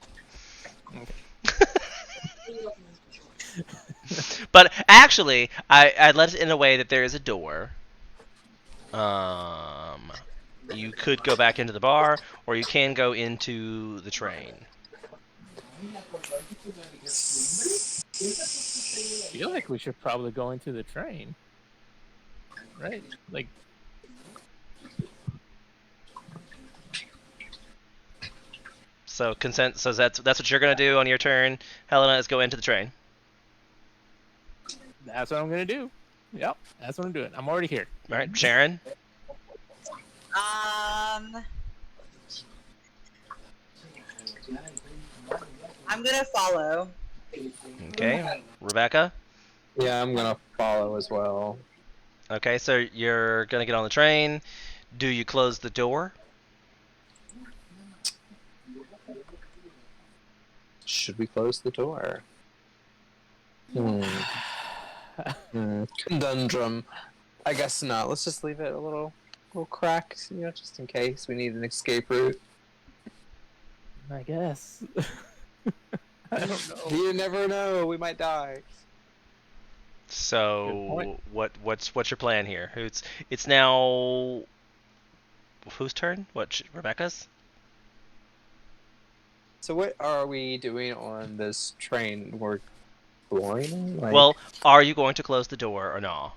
Speaker 1: But actually, I left it in a way that there is a door. You could go back into the bar, or you can go into the train.
Speaker 2: I feel like we should probably go into the train. Right? Like,
Speaker 1: So consent. So that's what you're gonna do on your turn. Helena is go into the train.
Speaker 2: That's what I'm gonna do. Yep, that's what I'm doing. I'm already here.
Speaker 1: All right, Sharon.
Speaker 3: I'm gonna follow.
Speaker 1: Okay, Rebecca.
Speaker 4: Yeah, I'm gonna follow as well.
Speaker 1: Okay, so you're gonna get on the train. Do you close the door?
Speaker 4: Should we close the door? Conundrum. I guess not. Let's just leave it a little cracked, just in case we need an escape route.
Speaker 2: I guess. I don't know.
Speaker 4: You never know. We might die.
Speaker 1: So what's your plan here? It's now whose turn? Rebecca's?
Speaker 4: So what are we doing on this train? We're exploring?
Speaker 1: Well, are you going to close the door or no?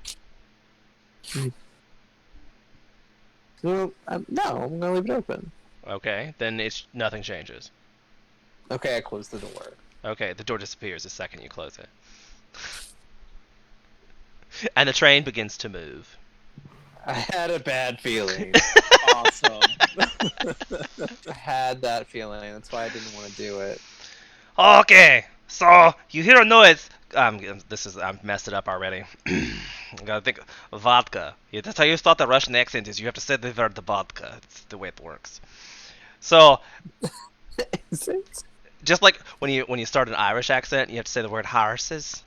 Speaker 4: Well, no, I'm gonna leave it open.
Speaker 1: Okay, then nothing changes.
Speaker 4: Okay, I close the door.
Speaker 1: Okay, the door disappears the second you close it. And the train begins to move.
Speaker 4: I had a bad feeling.
Speaker 2: Awesome.
Speaker 4: I had that feeling. That's why I didn't want to do it.
Speaker 1: Okay, so you hear a noise. I've messed it up already. I gotta think. Vodka. Yeah, that's how you start the Russian accent. Is you have to say the word vodka. It's the way it works. So,
Speaker 4: Is it?
Speaker 1: just like when you start an Irish accent, you have to say the word horses.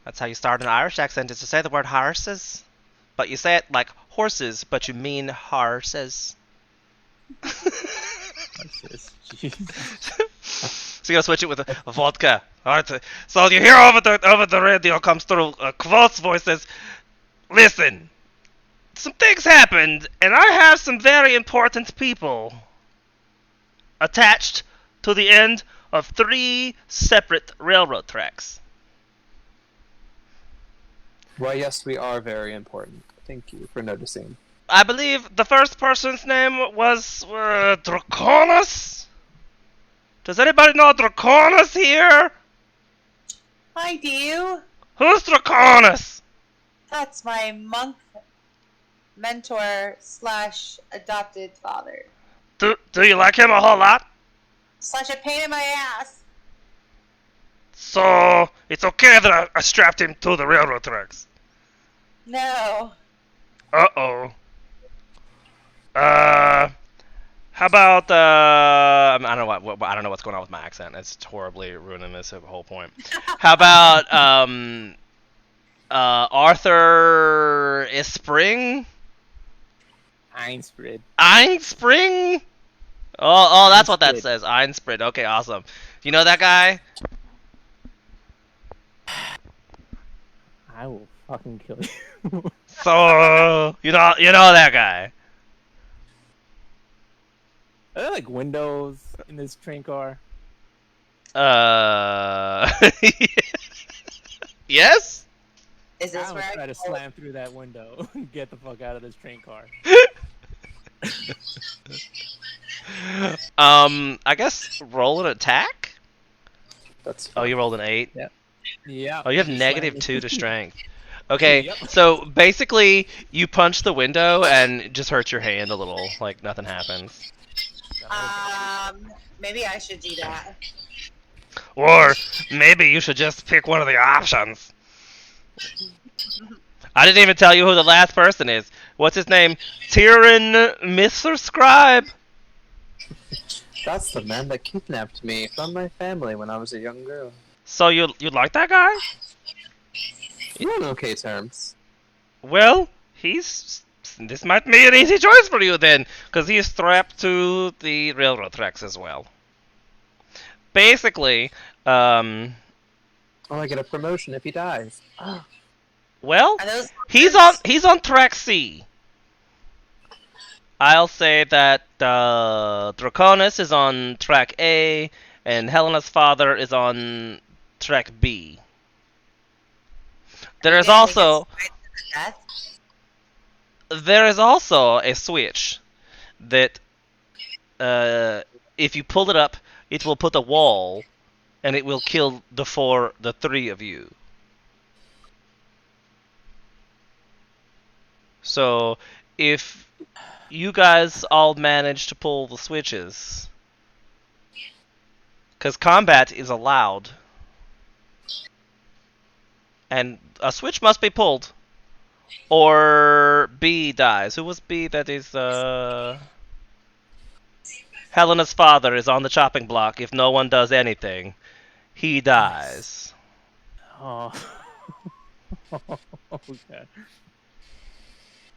Speaker 1: That's how you start an Irish accent. Is to say the word horses, but you say it like horses, but you mean horses. So you gotta switch it with a vodka. Alright, so you hear over the radio comes through Quote's voice says, "Listen, some things happened, and I have some very important people attached to the end of 3 separate railroad tracks."
Speaker 4: Well, yes, we are very important. Thank you for noticing.
Speaker 1: I believe the first person's name was Draconis? Does anybody know Draconis here?
Speaker 3: I do.
Speaker 1: Who's Draconis?
Speaker 3: That's my monk mentor / adopted father.
Speaker 1: Do you like him a whole lot?
Speaker 3: / a pain in my ass.
Speaker 1: So, it's okay that I strapped him to the railroad tracks.
Speaker 3: No.
Speaker 1: Uh-oh. How about, I don't know what's going on with my accent. It's horribly ruining this whole point. How about, Arthur Spring?
Speaker 2: Einsprid.
Speaker 1: Einspring? Oh, that's what that
Speaker 2: Einsprid.
Speaker 1: says. Einsprid. Okay, awesome. Do you know that guy?
Speaker 2: I will fucking kill you.
Speaker 1: So, you know that guy.
Speaker 2: Are there like windows in this train car?
Speaker 1: Yes?
Speaker 3: Is this
Speaker 2: I
Speaker 3: where
Speaker 2: would
Speaker 3: I
Speaker 2: try to
Speaker 3: go?
Speaker 2: slam through that window and get the fuck out of this train car.
Speaker 1: I guess roll an attack?
Speaker 4: That's
Speaker 1: Oh, you rolled an 8?
Speaker 2: Yeah.
Speaker 1: Oh, you have
Speaker 2: just
Speaker 1: negative
Speaker 2: slam
Speaker 1: 2 to strength. Okay,
Speaker 2: Yep.
Speaker 1: so basically, you punch the window and it just hurts your hand a little, like nothing happens.
Speaker 3: Maybe I should do that.
Speaker 1: Or maybe you should just pick one of the options. I didn't even tell you who the last person is. What's his name? Tyrion Mr. Scribe?
Speaker 4: That's the man that kidnapped me from my family when I was a young girl.
Speaker 1: So you like that guy?
Speaker 4: You're on okay terms.
Speaker 1: Well, this might be an easy choice for you then, because he's strapped to the railroad tracks as well. Basically,
Speaker 4: Oh, I get a promotion if he dies.
Speaker 1: well,
Speaker 3: Are those
Speaker 1: he's on track C. I'll say that Draconis is on track A, and Helena's father is on track B. There is also a switch that if you pull it up, it will put a wall, and it will kill the 3 of you. So if you guys all manage to pull the switches, because combat is allowed, and a switch must be pulled, or B dies. Who was B? That is Helena's father is on the chopping block. If no one does anything, he dies.
Speaker 2: Oh. Okay.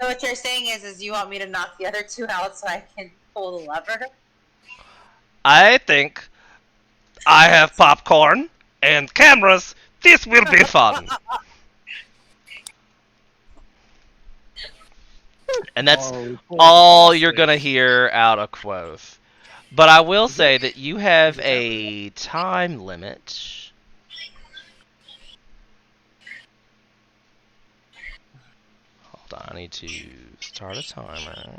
Speaker 3: So what you're saying is you want me to knock the other two out so I can pull the lever?
Speaker 1: I think I have popcorn and cameras. This will be fun. And that's all you're gonna hear out of Quoth. But I will say that you have a time limit. Hold on, I need to start a timer.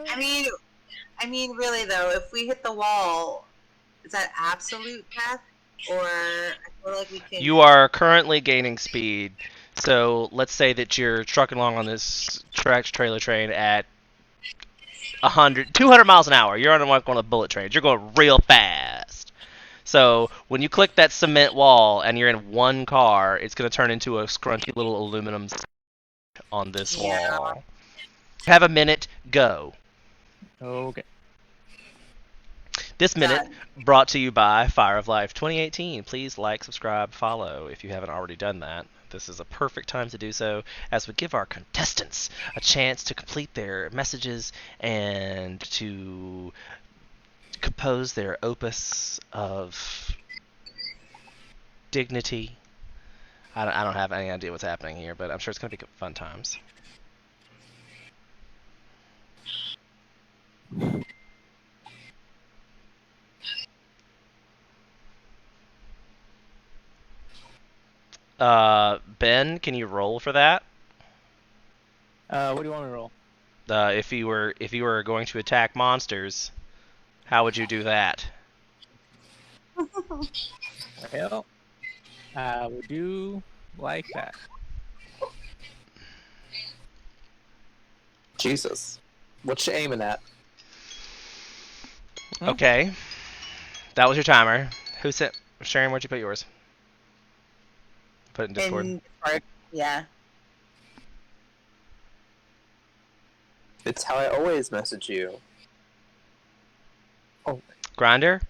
Speaker 3: I mean, really though, if we hit the wall, is that absolute death, or I feel like we can?
Speaker 1: You are currently gaining speed, so let's say that you're trucking along on this trailer train at 200 miles an hour. You're on one of the bullet trains. You're going real fast. So when you click that cement wall and you're in one car, it's going to turn into a scrunchy little aluminum on this wall. Have a minute, go.
Speaker 2: Okay.
Speaker 1: This minute brought to you by Fire of Life 2018. Please like, subscribe, follow if you haven't already done that. This is a perfect time to do so as we give our contestants a chance to complete their messages and to compose their opus of dignity. I don't have any idea what's happening here, but I'm sure it's going to be fun times. Ben, can you roll for that?
Speaker 2: What do you want me to roll?
Speaker 1: If you were going to attack monsters, how would you do that?
Speaker 2: Well, I would do like that.
Speaker 4: Jesus. What you aiming at?
Speaker 1: Okay. That was your timer. Who sent Sharon, where'd you put yours? Put it in Discord.
Speaker 3: In Discord, yeah.
Speaker 4: It's how I always message you. Oh.
Speaker 1: Grinder?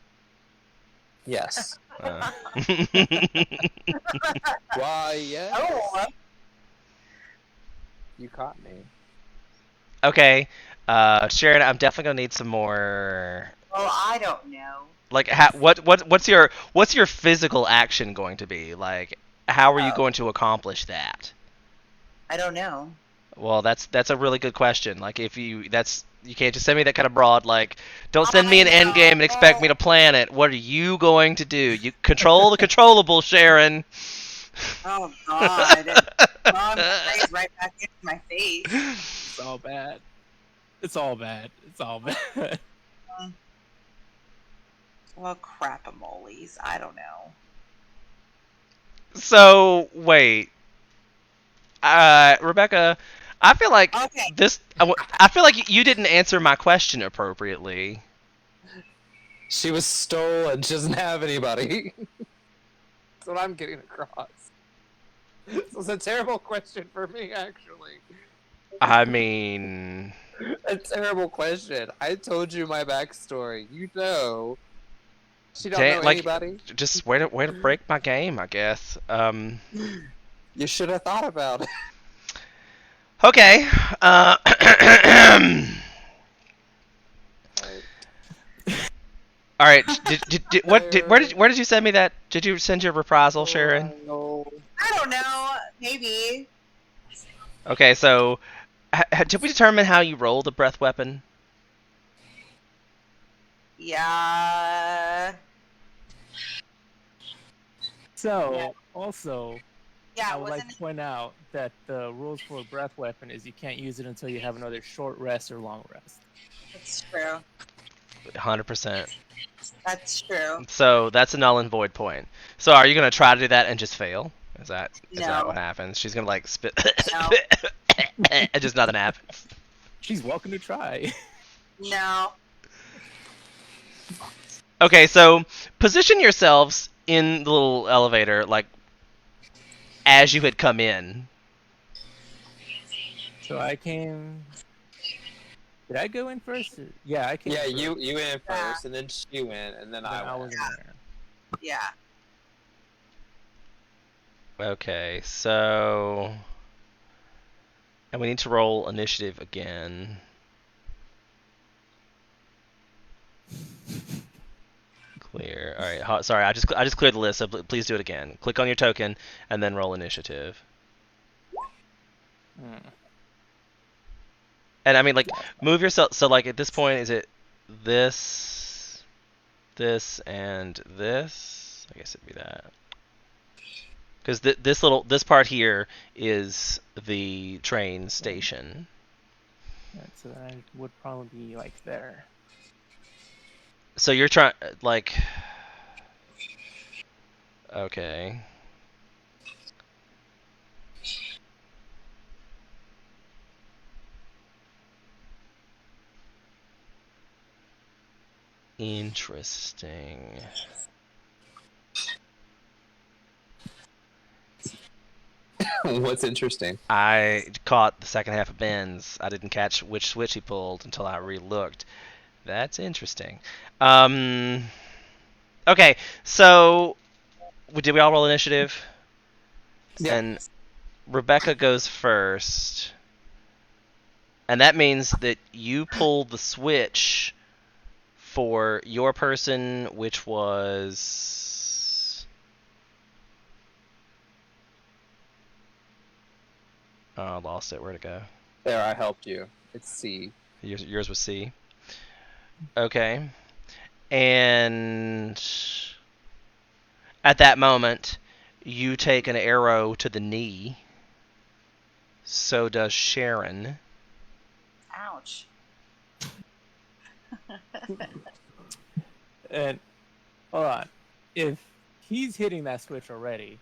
Speaker 4: Yes.
Speaker 1: Uh.
Speaker 4: Why, yes.
Speaker 3: Oh.
Speaker 4: You caught me.
Speaker 1: Okay. Sharon, I'm definitely gonna need some more.
Speaker 3: Well, I don't know.
Speaker 1: Like, what's your physical action going to be? Like, how are you going to accomplish that?
Speaker 3: I don't know.
Speaker 1: Well, that's a really good question. Like, you can't just send me that kind of broad. Like, don't send me an end game and expect me to plan it. What are you going to do? You control the controllable, Sharon.
Speaker 3: Oh God! Mom sprays right back into my face.
Speaker 2: It's all bad. It's all bad. It's all bad.
Speaker 3: Well, crap-a-moles. I don't know.
Speaker 1: So wait, Rebecca, I feel like I feel like you didn't answer my question appropriately.
Speaker 4: She was stolen. She doesn't have anybody. That's what I'm getting across. This was a terrible question for me, actually.
Speaker 1: I mean,
Speaker 4: a terrible question. I told you my backstory. You know. She don't know anybody.
Speaker 1: Just way to break my game, I guess.
Speaker 4: You should have thought about it.
Speaker 1: Okay. All right. Where did you send me that? Did you send your reprisal, Sharon?
Speaker 3: I don't know. Maybe.
Speaker 1: Okay, so did we determine how you roll the breath weapon?
Speaker 3: Yeah.
Speaker 2: So, also,
Speaker 3: Yeah,
Speaker 2: I would like to point out that the rules for a breath weapon is you can't use it until you have another short rest or long rest.
Speaker 3: That's true.
Speaker 1: 100%.
Speaker 3: That's true.
Speaker 1: So that's a null and void point. So are you gonna try to do that and just fail? Is that what happens? She's gonna like spit.
Speaker 3: No.
Speaker 1: Just not an app.
Speaker 2: She's welcome to try.
Speaker 3: No.
Speaker 1: Okay, so position yourselves in the little elevator, like as you had come in.
Speaker 2: So I came. Did I go in first? Yeah, I came.
Speaker 4: Yeah,
Speaker 2: in first.
Speaker 4: you went
Speaker 3: Yeah.
Speaker 4: first, and then she went, and then I
Speaker 2: was
Speaker 4: went.
Speaker 2: in there.
Speaker 3: Yeah.
Speaker 1: Okay, so and we need to roll initiative again. Clear. All right. Sorry, I just cleared the list. So please do it again. Click on your token and then roll initiative.
Speaker 2: Hmm.
Speaker 1: And I mean, like, move yourself. So, like, at this point, is it this, and this? I guess it'd be that. Because this part here is the train station.
Speaker 2: Yeah, so I would probably be like there.
Speaker 1: So you're trying, like, okay. Interesting.
Speaker 4: What's interesting?
Speaker 1: I caught the second half of Ben's. I didn't catch which switch he pulled until I re-looked. That's interesting. Okay, so did we all roll initiative?
Speaker 4: Yeah.
Speaker 1: And Rebecca goes first. And that means that you pulled the switch for your person, which was... Oh, I lost it. Where'd it go?
Speaker 4: There, I helped you. It's C.
Speaker 1: Yours was C. Okay. And at that moment, you take an arrow to the knee. So does Sharon.
Speaker 3: Ouch.
Speaker 2: And hold on, if he's hitting that switch already,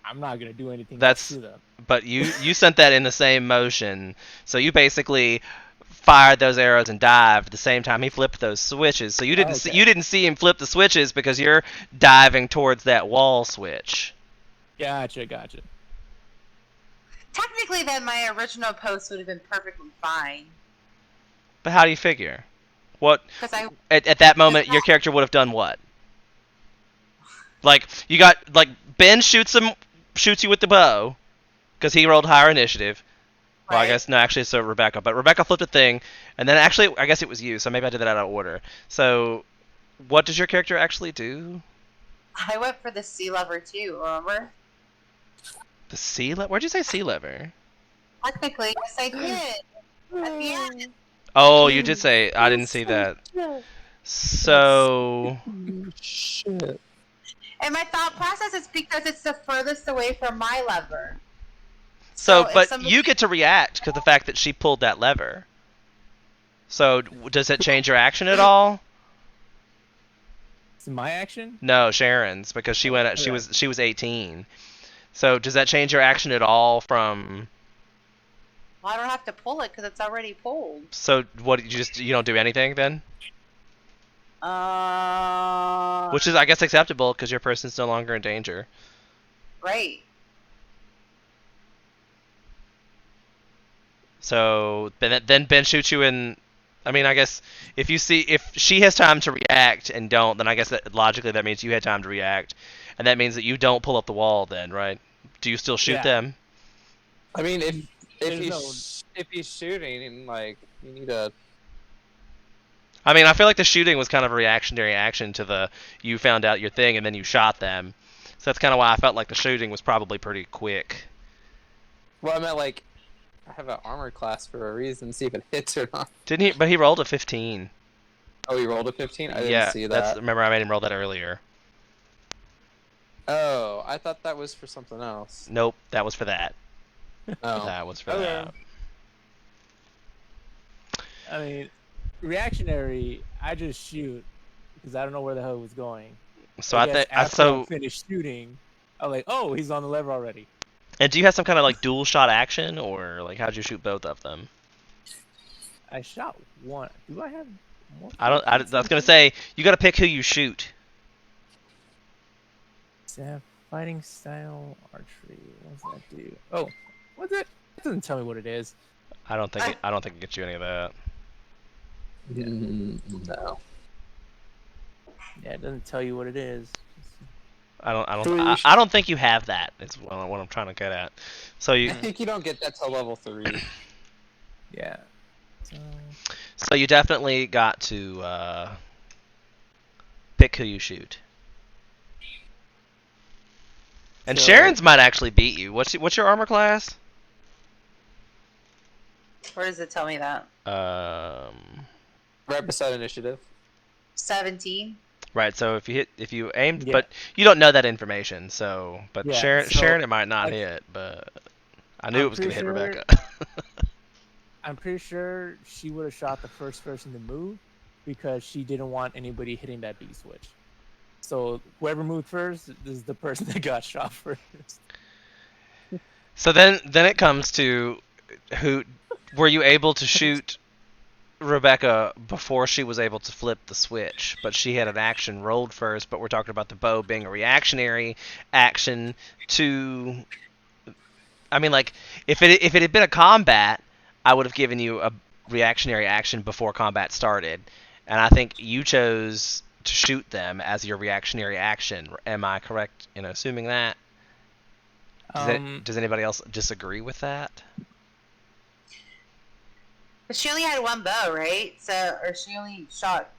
Speaker 2: I'm not gonna do anything
Speaker 1: That's-
Speaker 2: to them.
Speaker 1: But you sent that in the same motion. So you basically fired those arrows and dived at the same time he flipped those switches. So you didn't
Speaker 2: Okay.
Speaker 1: you didn't see him flip the switches because you're diving towards that wall switch.
Speaker 2: Gotcha.
Speaker 3: Technically, then my original post would have been perfectly fine.
Speaker 1: But how do you figure? What
Speaker 3: Because I
Speaker 1: at that moment your character would have done what? Like you got like Ben shoots you with the bow because he rolled higher initiative. Well, I
Speaker 3: Right.
Speaker 1: guess no, actually, so Rebecca. But Rebecca flipped a thing, and then actually, I guess it was you. So maybe I did that out of order. So, what does your character actually do?
Speaker 3: I went for the sea lever too. Remember?
Speaker 1: The sea lever? Where'd you say sea lever?
Speaker 3: Technically, yes, I did. At the end.
Speaker 1: Oh, you did say. I didn't see that. So,
Speaker 4: Shit.
Speaker 3: And my thought process is because it's the furthest away from my lever.
Speaker 1: so,
Speaker 3: if
Speaker 1: but
Speaker 3: somebody-
Speaker 1: you get to react to the fact that she pulled that lever. So, does it change your action at all?
Speaker 2: It's my action.
Speaker 1: No, Sharon's because she went. She was 18. So, does that change your action at all from?
Speaker 3: Well, I don't have to pull it because it's already pulled.
Speaker 1: So, what you don't do anything then? Which is, I guess, acceptable because your person's no longer in danger.
Speaker 3: Right.
Speaker 1: So then Ben shoots you in. I mean, I guess if she has time to react and don't, then I guess that logically that means you had time to react, and that means that you don't pull up the wall then, right? Do you still shoot
Speaker 2: Yeah.
Speaker 1: them?
Speaker 4: I mean, if
Speaker 2: There's
Speaker 4: he's shooting, and like you need a.
Speaker 1: I mean, I feel like the shooting was kind of a reactionary action to the you found out your thing and then you shot them. So that's kind of why I felt like the shooting was probably pretty quick.
Speaker 4: Well, I meant like I have an armor class for a reason. See if it hits or not.
Speaker 1: Didn't he? But he rolled a 15.
Speaker 4: Oh, he rolled a 15. I didn't
Speaker 1: Yeah,
Speaker 4: see that.
Speaker 1: remember I made him roll that earlier.
Speaker 4: Oh, I thought that was for something else.
Speaker 1: Nope, that was for that.
Speaker 4: Oh.
Speaker 1: That was for
Speaker 2: Okay.
Speaker 1: that.
Speaker 2: I mean, reactionary. I just shoot because I don't know where the hell it was going.
Speaker 1: So I
Speaker 2: guess
Speaker 1: think
Speaker 2: after
Speaker 1: so.
Speaker 2: I'm finished shooting, I'm like, oh, he's on the lever already.
Speaker 1: And do you have some kind of like dual shot action, or like how'd you shoot both of them?
Speaker 2: I shot one. Do I have more?
Speaker 1: I was gonna say you got to pick who you shoot.
Speaker 2: Does it have fighting style archery? What does that do? Oh, what's it? It doesn't tell me what it is.
Speaker 1: I don't think it gets you any of that.
Speaker 4: No.
Speaker 2: Yeah, it doesn't tell you what it is.
Speaker 1: I don't think you have that. It's what I'm trying to get at. So
Speaker 4: I
Speaker 1: you
Speaker 4: think you don't get that till level 3.
Speaker 2: Yeah.
Speaker 1: so you definitely got to pick who you shoot. And
Speaker 2: So-
Speaker 1: Sharon's might actually beat you. What's your armor class?
Speaker 3: Where does it tell me that?
Speaker 4: Right beside initiative.
Speaker 3: 17.
Speaker 1: Right. So if you aim,
Speaker 2: Yeah.
Speaker 1: but you don't know that information. So, but
Speaker 2: Yeah,
Speaker 1: Sharon, it might not
Speaker 2: like-
Speaker 1: hit. But I knew
Speaker 2: I'm
Speaker 1: it was gonna hit
Speaker 2: pretty sure-
Speaker 1: Rebecca.
Speaker 2: I'm pretty sure she would have shot the first person to move because she didn't want anybody hitting that B switch. So whoever moved first is the person that got shot first.
Speaker 1: So then it comes to who were you able to shoot Rebecca before she was able to flip the switch, but she had an action rolled first, but we're talking about the bow being a reactionary action to I mean like if it had been a combat, I would have given you a reactionary action before combat started. And I think you chose to shoot them as your reactionary action. Am I correct in assuming that? Does anybody else disagree with that?
Speaker 3: But she only had one bow, right? So, or she only shot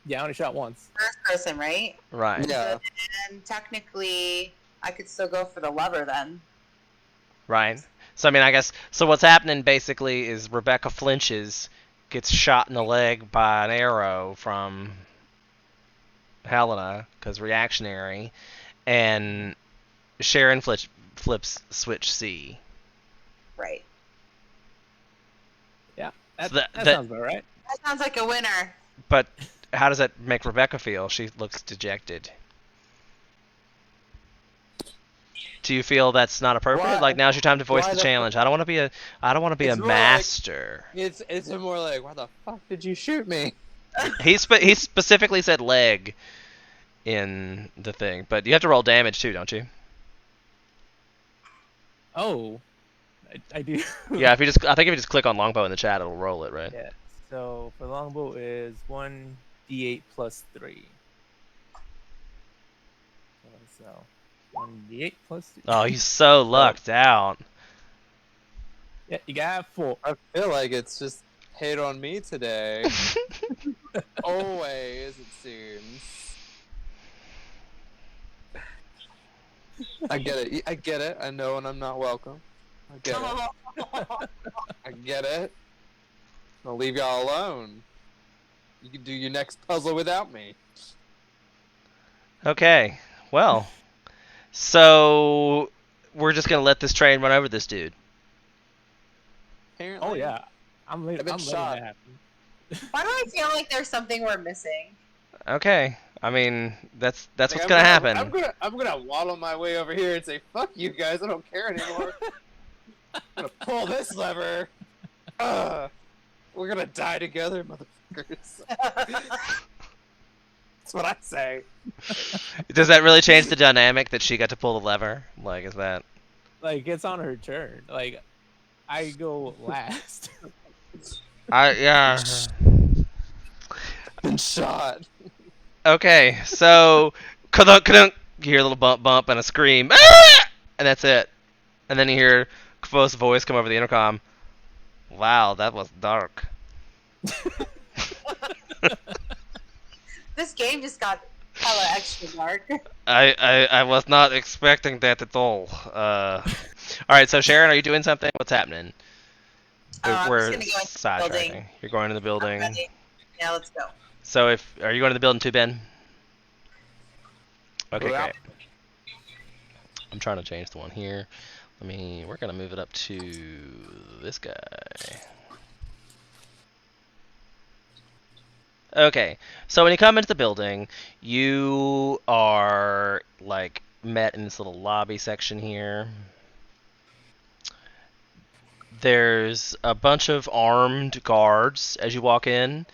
Speaker 2: Yeah, I only shot once.
Speaker 3: first person, right?
Speaker 1: Right.
Speaker 4: Yeah.
Speaker 3: And technically, I could still go for the lever then.
Speaker 1: Right. So I mean, I guess so. What's happening basically is Rebecca flinches, gets shot in the leg by an arrow from Helena because reactionary, and Sharon flips switch C.
Speaker 3: Right.
Speaker 2: Yeah, that,
Speaker 1: So
Speaker 2: that
Speaker 1: that-
Speaker 2: sounds about right.
Speaker 3: That sounds like a winner.
Speaker 1: But how does that make Rebecca feel? She looks dejected. Do you feel that's not appropriate?
Speaker 4: Why-
Speaker 1: Like now's your time to voice
Speaker 4: why
Speaker 1: the
Speaker 4: the-
Speaker 1: challenge. I don't want to be a
Speaker 4: It's more like-
Speaker 1: master.
Speaker 4: It's more like, why the fuck did you shoot me?
Speaker 1: He specifically said leg in the thing, but you have to roll damage too, don't you?
Speaker 2: Oh, I do.
Speaker 1: Yeah, I think if you just click on longbow in the chat, it'll roll it, right?
Speaker 2: Yeah. So for longbow is 1d8 plus 3. So 1d8 plus 3.
Speaker 1: Oh, he's so lucked out.
Speaker 2: Yeah, you got 4.
Speaker 4: I feel like it's just hate on me today. Always, it seems. I get it. I know when I'm not welcome. I get it. I get it. I'll leave y'all alone. You can do your next puzzle without me.
Speaker 1: Okay, well, so we're just gonna let this train run over this dude.
Speaker 4: Apparently.
Speaker 2: Oh yeah, I'm
Speaker 4: I've been
Speaker 2: letting
Speaker 4: shot.
Speaker 2: that happen.
Speaker 3: Why do I feel like there's something we're missing?
Speaker 1: Okay, I mean that's
Speaker 4: Like,
Speaker 1: what's gonna happen.
Speaker 4: I'm gonna waddle my way over here and say, "Fuck you guys! I don't care anymore." I'm gonna pull this lever. We're gonna die together, motherfuckers. That's what I say.
Speaker 1: Does that really change the dynamic that she got to pull the lever? Like, is that?
Speaker 2: Like it's on her turn. Like I go last.
Speaker 1: Yeah.
Speaker 4: Been shot.
Speaker 1: Okay, so kadunk, kadunk, you hear a little bump and a scream, "Ah!" And that's it. And then you hear Kvo's voice come over the intercom. Wow, that was dark.
Speaker 3: This game just got hella extra dark.
Speaker 1: I was not expecting that at all. All right, so Sharon, are you doing something? What's happening?
Speaker 3: I'm
Speaker 1: We're
Speaker 3: just gonna go into the
Speaker 1: sidetracking.
Speaker 3: building.
Speaker 1: You're going to the building.
Speaker 3: Ready? Yeah, let's go.
Speaker 1: So are you going to the building too, Ben? Okay,
Speaker 4: Yeah.
Speaker 1: great. I'm trying to change the one here. We're gonna move it up to this guy. Okay, so when you come into the building, you are like met in this little lobby section here. there's a bunch of armed guards as you walk in,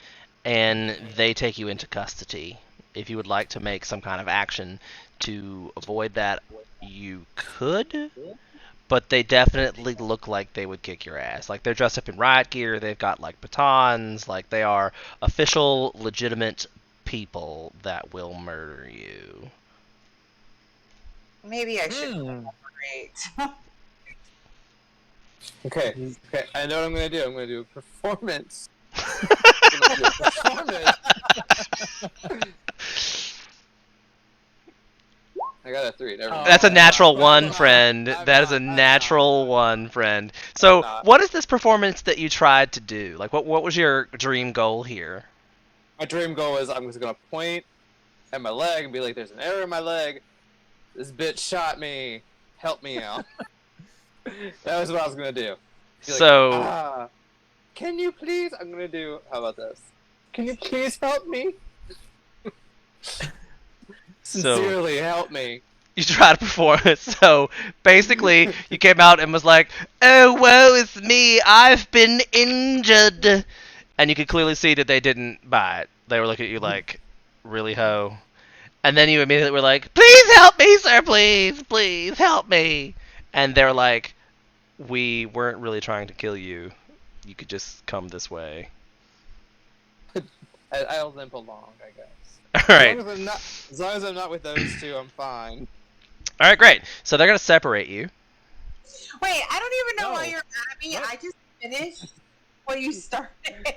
Speaker 1: and they take you into custody. If you would like to make some kind of action to avoid that, you could, but they definitely look like they would kick your ass. Like, they're dressed up in riot gear, they've got, like, batons, like, they are official, legitimate people that will murder you.
Speaker 3: Maybe I should cooperate.
Speaker 4: Okay, I know what I'm gonna do. I'm gonna do a performance. I'm gonna do a performance. I got a 3. Never mind.
Speaker 1: That's a natural 1, friend. That is a natural 1, friend. So, what is this performance that you tried to do? Like, what was your dream goal here?
Speaker 4: My dream goal is I'm just gonna point at my leg and be like, "There's an arrow in my leg. This bitch shot me. Help me out." That was what I was gonna do. Be like,
Speaker 1: So,
Speaker 4: can you please? I'm gonna do. How about this? Can you please help me? Sincerely, help me.
Speaker 1: You tried to perform it. So, basically, you came out and was like, "Oh, woe is me. I've been injured." And you could clearly see that they didn't buy it. They were looking at you like, "Really, ho?" And then you immediately were like, "Please help me, sir. Please help me." And they're like, "We weren't really trying to kill you. You could just come this way."
Speaker 4: I'll limp along, I guess.
Speaker 1: All right.
Speaker 4: As long as I'm not with those two, I'm fine.
Speaker 1: All right, great. So they're gonna separate you.
Speaker 3: Wait, I don't even know why you're mad at me. I just finished what you started.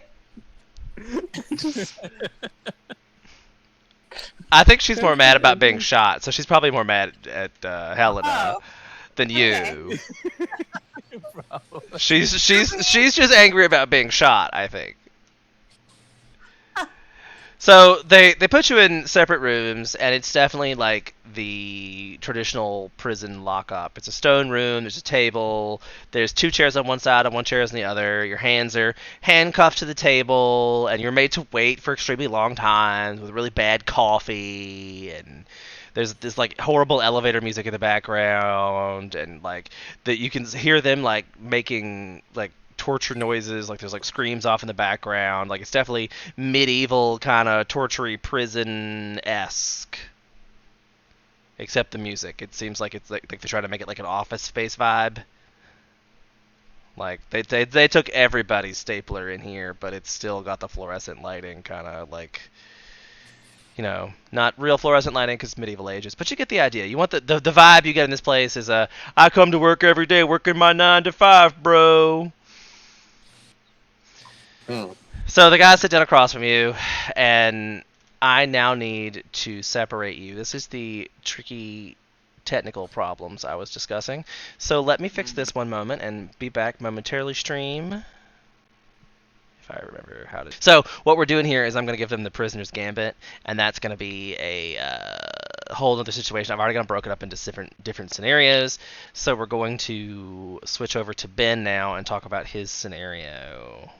Speaker 1: I think she's more mad about being shot, so she's probably more mad at Helena than you. She's just angry about being shot, I think. So they put you in separate rooms, and it's definitely like the traditional prison lockup. It's a stone room. There's a table. There's 2 chairs on one side and 1 chair on the other. Your hands are handcuffed to the table, and you're made to wait for extremely long times with really bad coffee. And there's this like horrible elevator music in the background, and like that you can hear them like making like torture noises, like there's like screams off in the background. Like, it's definitely medieval kind of tortury prison-esque, except the music. It seems like it's like they try to make it like an Office Space vibe. Like they took everybody's stapler in here, but it's still got the fluorescent lighting, kind of like, you know, not real fluorescent lighting because medieval ages, but you get the idea. You want the vibe you get in this place is I come to work every day working my 9 to 5, bro. So the guys sit down across from you, and I now need to separate you. This is the tricky technical problems I was discussing. So let me fix this one moment and be back momentarily, stream. If I remember how to... So what we're doing here is I'm going to give them the prisoner's gambit, and that's going to be a whole other situation. I've already got broken up into different scenarios, so we're going to switch over to Ben now and talk about his scenario.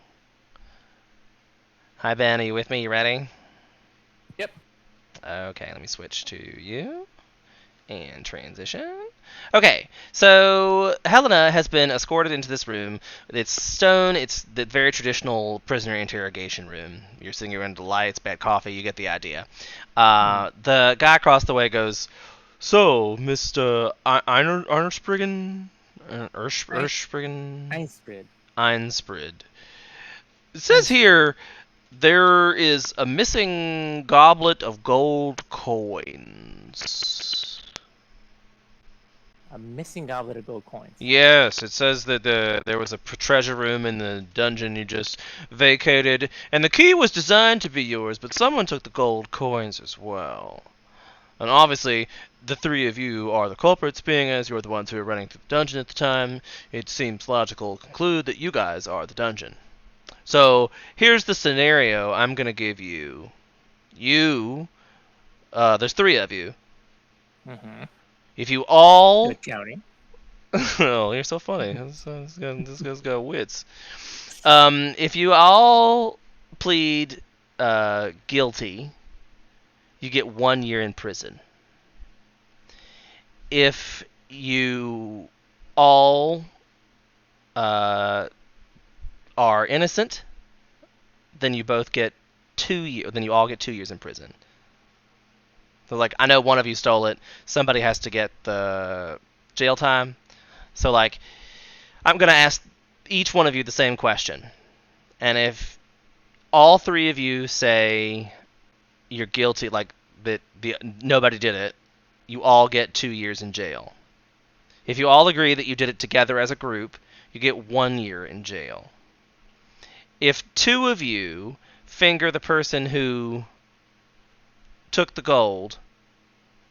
Speaker 1: Hi, Ben. Are you with me? You ready?
Speaker 2: Yep.
Speaker 1: Okay, let me switch to you. And transition. Okay, so Helena has been escorted into this room. It's stone. It's the very traditional prisoner interrogation room. You're sitting around the lights, bad coffee. You get the idea. The guy across the way goes, "So, Mr. Einspriggen? Einsprid. It says here there is a missing goblet of gold coins."
Speaker 2: A missing goblet of gold coins.
Speaker 1: Yes, it says that there was a treasure room in the dungeon you just vacated, and the key was designed to be yours, but someone took the gold coins as well. And obviously, the 3 of you are the culprits, being as you're the ones who were running through the dungeon at the time. It seems logical to conclude that you guys are the dungeon. So, here's the scenario I'm going to give you. There's 3 of you.
Speaker 2: Mm-hmm.
Speaker 1: If you all...
Speaker 2: Good counting.
Speaker 1: Oh, you're so funny. This guy's got wits. If you all plead guilty, you get 1 year in prison. If you all are innocent, then you both get 2 years. Then you all get 2 years in prison. So like, I know one of you stole it. Somebody has to get the jail time. So like, I'm gonna ask each one of you the same question, and if all 3 of you say you're guilty, like that nobody did it, you all get 2 years in jail. If you all agree that you did it together as a group, you get 1 year in jail. If 2 of you finger the person who took the gold,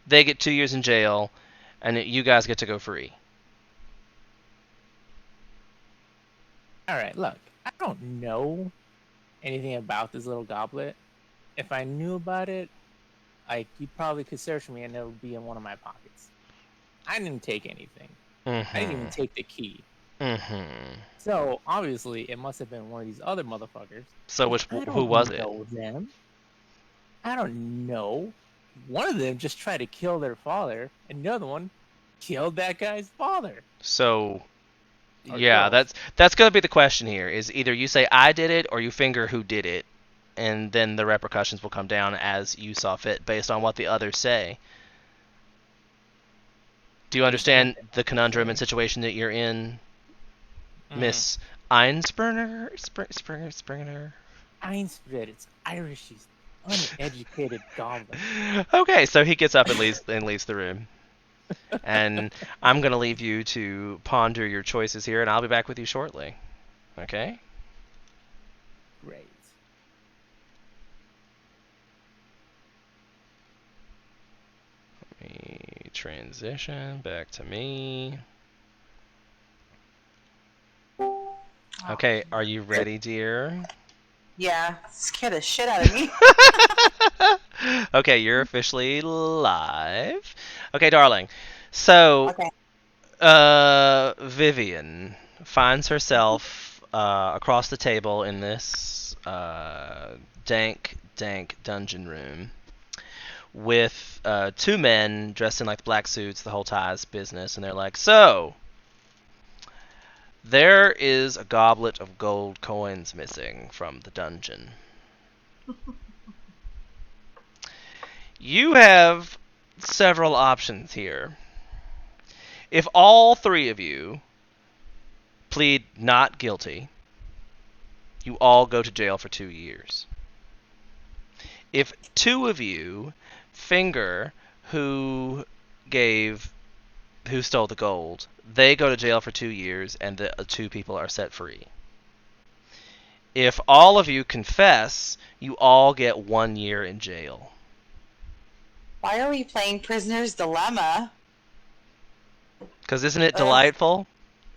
Speaker 1: they get 2 years in jail, and you guys get to go free.
Speaker 2: All right, look, I don't know anything about this little goblet. If I knew about it, like, you probably could search me and it would be in one of my pockets. I didn't take anything. I didn't even take the key. So obviously, it must have been one of these other motherfuckers.
Speaker 1: So who was it?
Speaker 2: I don't know them. I don't know. One of them just tried to kill their father, and the other one killed that guy's father.
Speaker 1: So,
Speaker 2: Or
Speaker 1: yeah,
Speaker 2: girls.
Speaker 1: that's gonna be the question here. Is either you say I did it, or you finger who did it, and then the repercussions will come down as you saw fit, based on what the others say. Do you understand the conundrum and situation that you're in, Miss Einspringer? Springer?
Speaker 2: Einspringer, it's Irish. She's uneducated goblin.
Speaker 1: Okay, so he gets up and leaves the room. And I'm going to leave you to ponder your choices here, and I'll be back with you shortly. Okay?
Speaker 2: Great.
Speaker 1: Let me transition back to me. Okay, are you ready, dear?
Speaker 3: Yeah, scared the shit out of me.
Speaker 1: Okay, you're officially live. Okay, darling. So,
Speaker 3: Okay.
Speaker 1: Vivian finds herself across the table in this dank dungeon room with 2 men dressed in like black suits, the whole ties business, and they're like, so, there is a goblet of gold coins missing from the dungeon. You have several options here. If all 3 of you plead not guilty, you all go to jail for 2 years. If 2 of you finger who stole the gold, they go to jail for 2 years, and the 2 people are set free. If all of you confess, you all get 1 year in jail.
Speaker 3: Why are we playing Prisoner's Dilemma?
Speaker 1: Because isn't it delightful?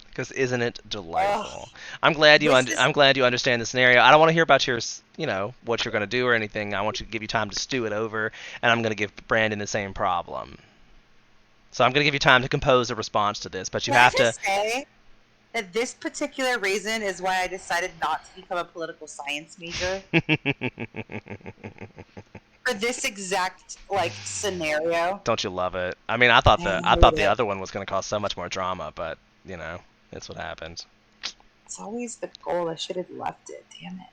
Speaker 1: Because isn't it delightful? I'm glad you understand the scenario. I don't want to hear about your, what you're going to do or anything. I want you to give you time to stew it over, and I'm going to give Brandon the same problem. So I'm going to give you time to compose a response to this, but you have to
Speaker 3: say that this particular reason is why I decided not to become a political science major. For this exact scenario.
Speaker 1: Don't you love it? I mean, I thought the other one was going to cause so much more drama, but that's what happened.
Speaker 3: It's always the goal. I should have left it. Damn it.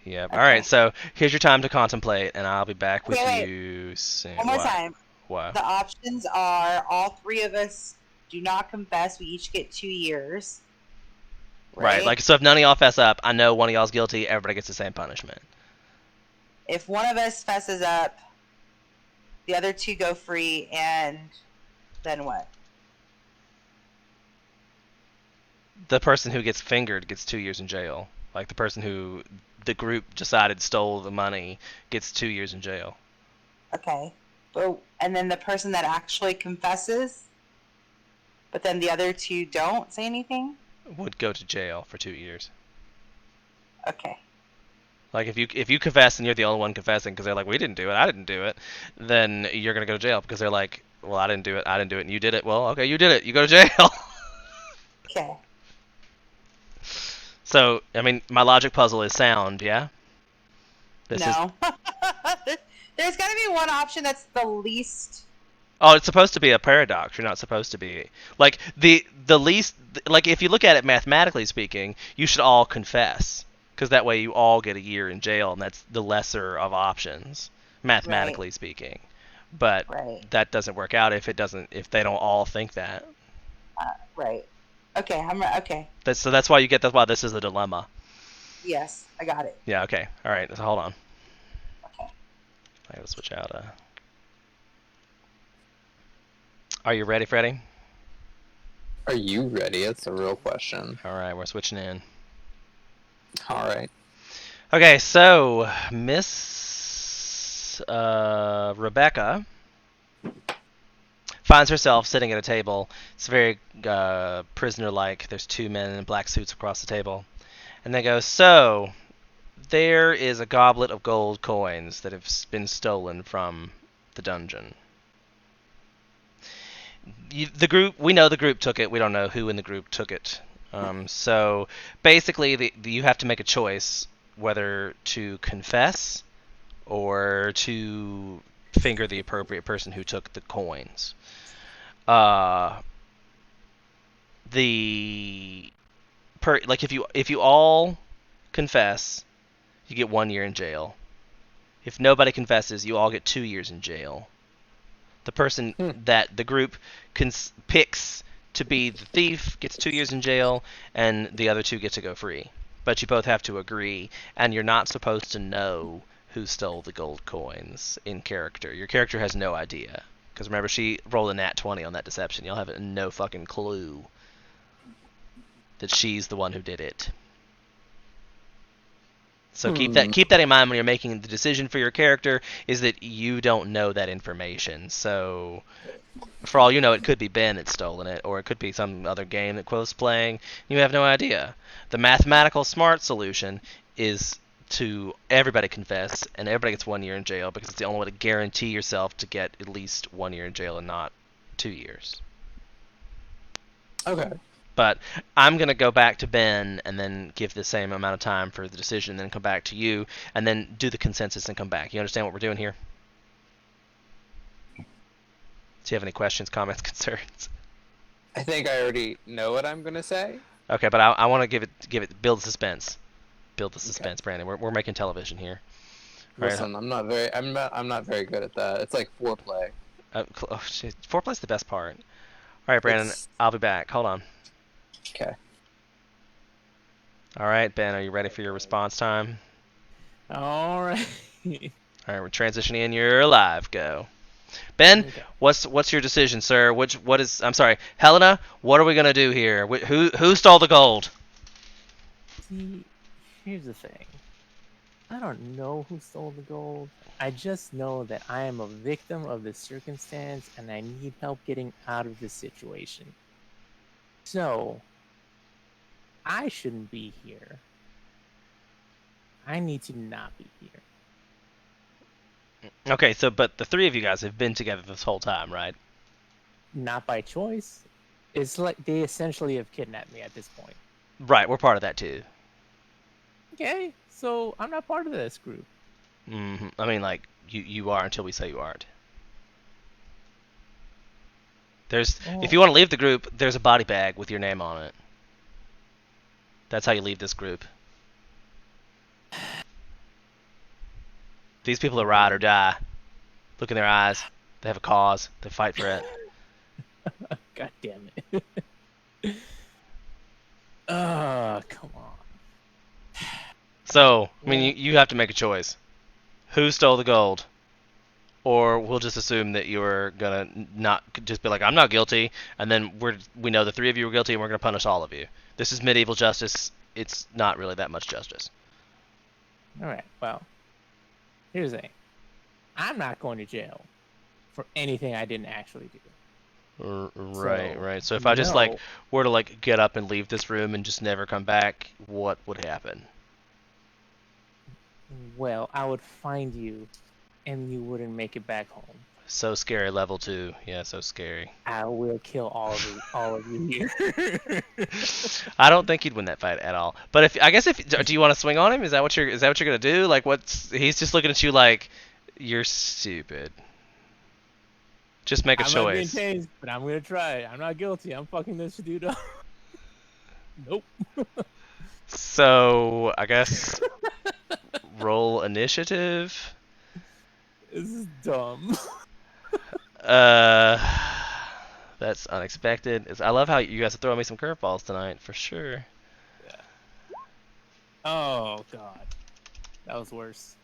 Speaker 1: Yep.
Speaker 3: Okay.
Speaker 1: All right. So here's your time to contemplate, and I'll be back with you soon.
Speaker 3: One more time.
Speaker 1: What?
Speaker 3: The options are all 3 of us do not confess. We each get 2 years.
Speaker 1: Right. Like, so if none of y'all fess up, I know one of y'all's guilty. Everybody gets the same punishment.
Speaker 3: If one of us fesses up, the other 2 go free, and then what?
Speaker 1: The person who gets fingered gets 2 years in jail. Like, the person who the group decided stole the money gets 2 years in jail.
Speaker 3: Okay. And then the person that actually confesses, but then the other 2 don't say anything?
Speaker 1: Would go to jail for 2 years.
Speaker 3: Okay.
Speaker 1: Like, if you confess and you're the only one confessing because they're like, we didn't do it, I didn't do it, then you're going to go to jail because they're like, well, I didn't do it, and you did it. Well, okay, you did it. You go to jail.
Speaker 3: Okay.
Speaker 1: So, I mean, my logic puzzle is sound, yeah?
Speaker 3: No. There's got to be one option that's the least
Speaker 1: Oh, it's supposed to be a paradox. You're not supposed to be like the least like if you look at it mathematically speaking, you should all confess because that way you all get a year in jail, and that's the lesser of options mathematically speaking. But
Speaker 3: Right.
Speaker 1: that doesn't work out if they don't all think that.
Speaker 3: Right. Okay. Okay.
Speaker 1: So that's why that's why this is a dilemma.
Speaker 3: Yes, I got it.
Speaker 1: Yeah. Okay. All right. So hold on.
Speaker 3: Okay.
Speaker 1: I gotta switch out. Are you ready, Freddie?
Speaker 4: Are you ready? That's a real question.
Speaker 1: All right. We're switching in.
Speaker 4: All right.
Speaker 1: Okay. So Miss Rebecca finds herself sitting at a table. It's very prisoner-like. There's two men in black suits across the table. And they go, so, there is a goblet of gold coins that have been stolen from the dungeon. We know the group took it. We don't know who in the group took it. So, basically, you have to make a choice whether to confess or to finger the appropriate person who took the coins. If you all confess, you get 1 year in jail. If nobody confesses, you all get 2 years in jail. The person that the group picks to be the thief gets 2 years in jail, and the other two get to go free. But you both have to agree, and you're not supposed to know who stole the gold coins in character. Your character has no idea. Because remember, she rolled a nat 20 on that deception. You'll have no fucking clue that she's the one who did it. So keep that in mind when you're making the decision for your character, is that you don't know that information. So for all you know, it could be Ben that's stolen it, or it could be some other game that Quo's playing. You have no idea. The mathematical smart solution is to everybody confess, and everybody gets 1 year in jail, because it's the only way to guarantee yourself to get at least 1 year in jail and not 2 years.
Speaker 4: Okay.
Speaker 1: But I'm going to go back to Ben and then give the same amount of time for the decision, and then come back to you, and then do the consensus and come back. You understand what we're doing here? Do you have any questions, comments, concerns?
Speaker 4: I think I already know what I'm gonna say.
Speaker 1: Okay, but I want to build suspense. Build the suspense,
Speaker 4: Okay.
Speaker 1: Brandon. We're making television here.
Speaker 4: Listen, I'm not very good at that. It's like foreplay.
Speaker 1: Oh shit, foreplay's the best part. All right, Brandon, I'll be back. Hold on.
Speaker 4: Okay.
Speaker 1: All right, Ben, are you ready for your response time?
Speaker 2: All right.
Speaker 1: All right, we're transitioning in. You're live. Go. Ben,
Speaker 2: Okay.
Speaker 1: what's your decision, sir? I'm sorry, Helena. What are we gonna do here? Who stole the gold?
Speaker 2: See, here's the thing. I don't know who stole the gold. I just know that I am a victim of this circumstance and I need help getting out of this situation. So, I shouldn't be here. I need to not be here.
Speaker 1: Okay, so but the three of you guys have been together this whole time, right?
Speaker 2: Not by choice. It's like they essentially have kidnapped me at this point.
Speaker 1: Right, we're part of that too.
Speaker 2: Okay, so I'm not part of this group.
Speaker 1: I mean, like you are until we say you aren't. If you want to leave the group, there's a body bag with your name on it. That's how you leave this group. These people are ride or die. Look in their eyes. They have a cause. They fight for it.
Speaker 2: God damn it. Come on.
Speaker 1: So, I mean, you have to make a choice. Who stole the gold? Or we'll just assume that you're gonna not just be like, I'm not guilty, and then we know the three of you were guilty, and we're gonna punish all of you. This is medieval justice. It's not really that much justice.
Speaker 2: Alright, well, here's the thing. I'm not going to jail for anything I didn't actually do.
Speaker 1: Right. So if I just were to get up and leave this room and just never come back, what would happen?
Speaker 2: Well, I would find you, and you wouldn't make it back home.
Speaker 1: So scary, level 2. Yeah, so scary.
Speaker 2: I will kill all of you here.
Speaker 1: I don't think you'd win that fight at all. But do you want to swing on him? Is that what you're gonna do? Like, he's just looking at you like you're stupid. Just make a
Speaker 2: I'm not being
Speaker 1: choice.
Speaker 2: changed, but I'm gonna try. I'm not guilty. I'm fucking this dude up. Nope.
Speaker 1: So I guess roll initiative.
Speaker 2: This is dumb.
Speaker 1: Uh, that's unexpected. I love how you guys are throwing me some curveballs tonight, for sure.
Speaker 2: Oh god, that was worse.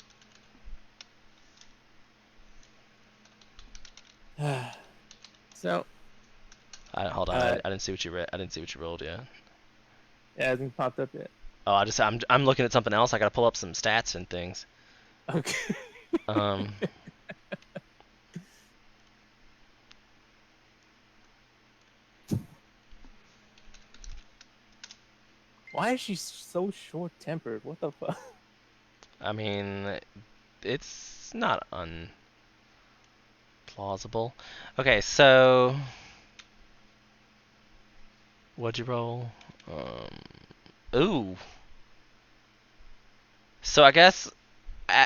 Speaker 2: So,
Speaker 1: Hold on, I didn't see what you read. I didn't see what you rolled yet.
Speaker 2: it hasn't popped up yet.
Speaker 1: Oh, I'm looking at something else. I gotta pull up some stats and things.
Speaker 2: Okay.
Speaker 1: Um,
Speaker 2: Why is she so short-tempered? What the fuck?
Speaker 1: I mean, it's not unplausible. Okay, so what'd you roll? Ooh. So I guess,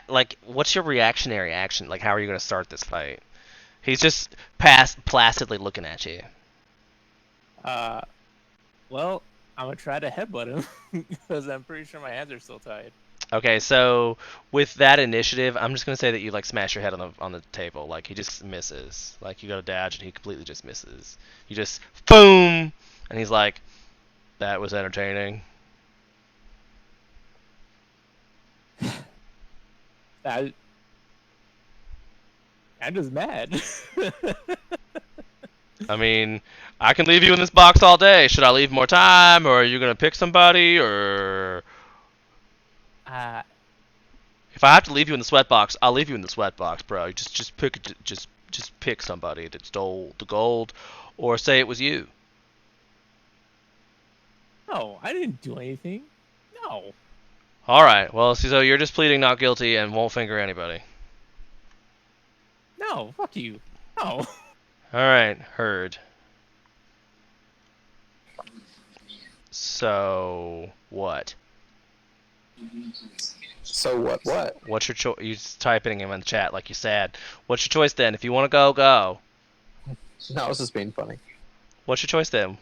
Speaker 1: like, what's your reactionary action? Like, how are you gonna start this fight? He's just placidly looking at you.
Speaker 2: Well, I'm gonna try to headbutt him because I'm pretty sure my hands are still tied.
Speaker 1: Okay, so with that initiative, I'm just gonna say that you like smash your head on the table. Like he just misses. Like you go to dodge and he completely just misses. You just boom, and he's like, "That was entertaining."
Speaker 2: I'm just mad.
Speaker 1: I mean, I can leave you in this box all day. Should I leave more time, or are you gonna pick somebody, or if I have to leave you in the sweat box, I'll leave you in the sweat box, bro. Just pick somebody that stole the gold, or say it was you.
Speaker 2: No, I didn't do anything. No.
Speaker 1: All right. Well, so you're just pleading not guilty and won't finger anybody.
Speaker 2: No, fuck you. No.
Speaker 1: All right, heard. So what?
Speaker 4: So what? What?
Speaker 1: What's your choice? You just typing him in the chat like you said. What's your choice then? If you want to go, go.
Speaker 4: No, I was just being funny.
Speaker 1: What's your choice then?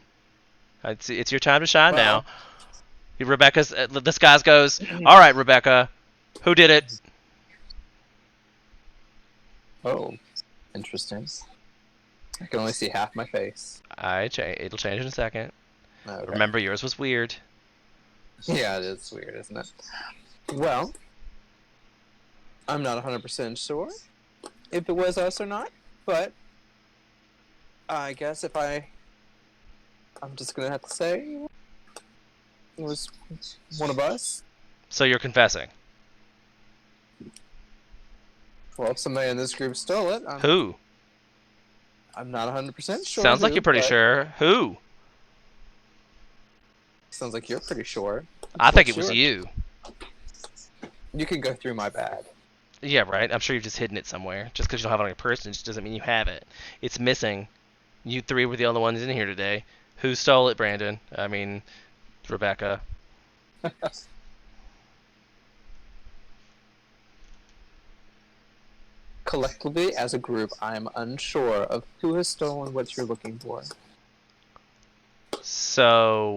Speaker 1: It's your time to shine
Speaker 4: Well-
Speaker 1: now. This guy goes, all right, Rebecca, who did it?
Speaker 4: Oh, interesting. I can only see half my face.
Speaker 1: It'll change in a second.
Speaker 4: Okay.
Speaker 1: Remember, yours was weird.
Speaker 4: Yeah, it is weird, isn't it? Well, I'm not 100% sure if it was us or not, but I guess I'm just gonna have to say it was one of us.
Speaker 1: So you're confessing.
Speaker 4: Well, if somebody in this group stole it,
Speaker 1: Who?
Speaker 4: I'm not 100% sure.
Speaker 1: Sounds like
Speaker 4: who,
Speaker 1: you're pretty
Speaker 4: but
Speaker 1: sure. Who?
Speaker 4: Sounds like you're pretty sure.
Speaker 1: I think it was
Speaker 4: Sure.
Speaker 1: you.
Speaker 4: You can go through my bag.
Speaker 1: Yeah, right. I'm sure you've just hidden it somewhere. Just because you don't have it on your person just doesn't mean you have it. It's missing. You three were the only ones in here today. Who stole it, Brandon? I mean, Rebecca.
Speaker 4: Collectively, as a group, I'm unsure of who has stolen what you're looking for.
Speaker 1: So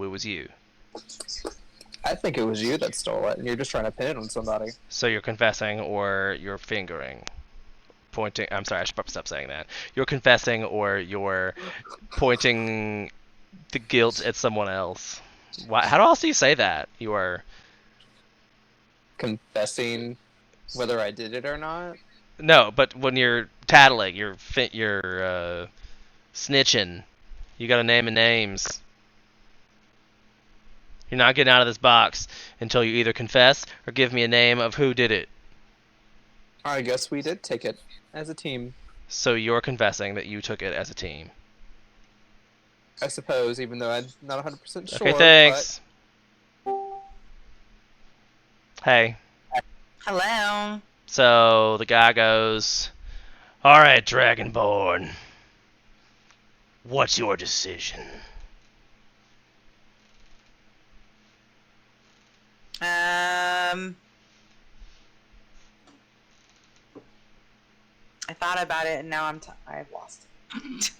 Speaker 1: it was you.
Speaker 4: I think it was you that stole it, and you're just trying to pin it on somebody.
Speaker 1: So you're confessing or you're fingering. Pointing. I'm sorry, I should probably stop saying that. You're confessing or you're pointing the guilt at someone else. How else do you say that? You are.
Speaker 4: Confessing whether I did it or not.
Speaker 1: No, but when you're tattling, you're snitching. You gotta name and names. You're not getting out of this box until you either confess or give me a name of who did it.
Speaker 4: I guess we did take it as a team.
Speaker 1: So you're confessing that you took it as a team.
Speaker 4: I suppose, even though I'm not 100% sure.
Speaker 1: Okay, thanks. Hey.
Speaker 3: Hello.
Speaker 1: So the guy goes, all right, Dragonborn. What's your decision?
Speaker 3: I I thought about it, and now I've lost it.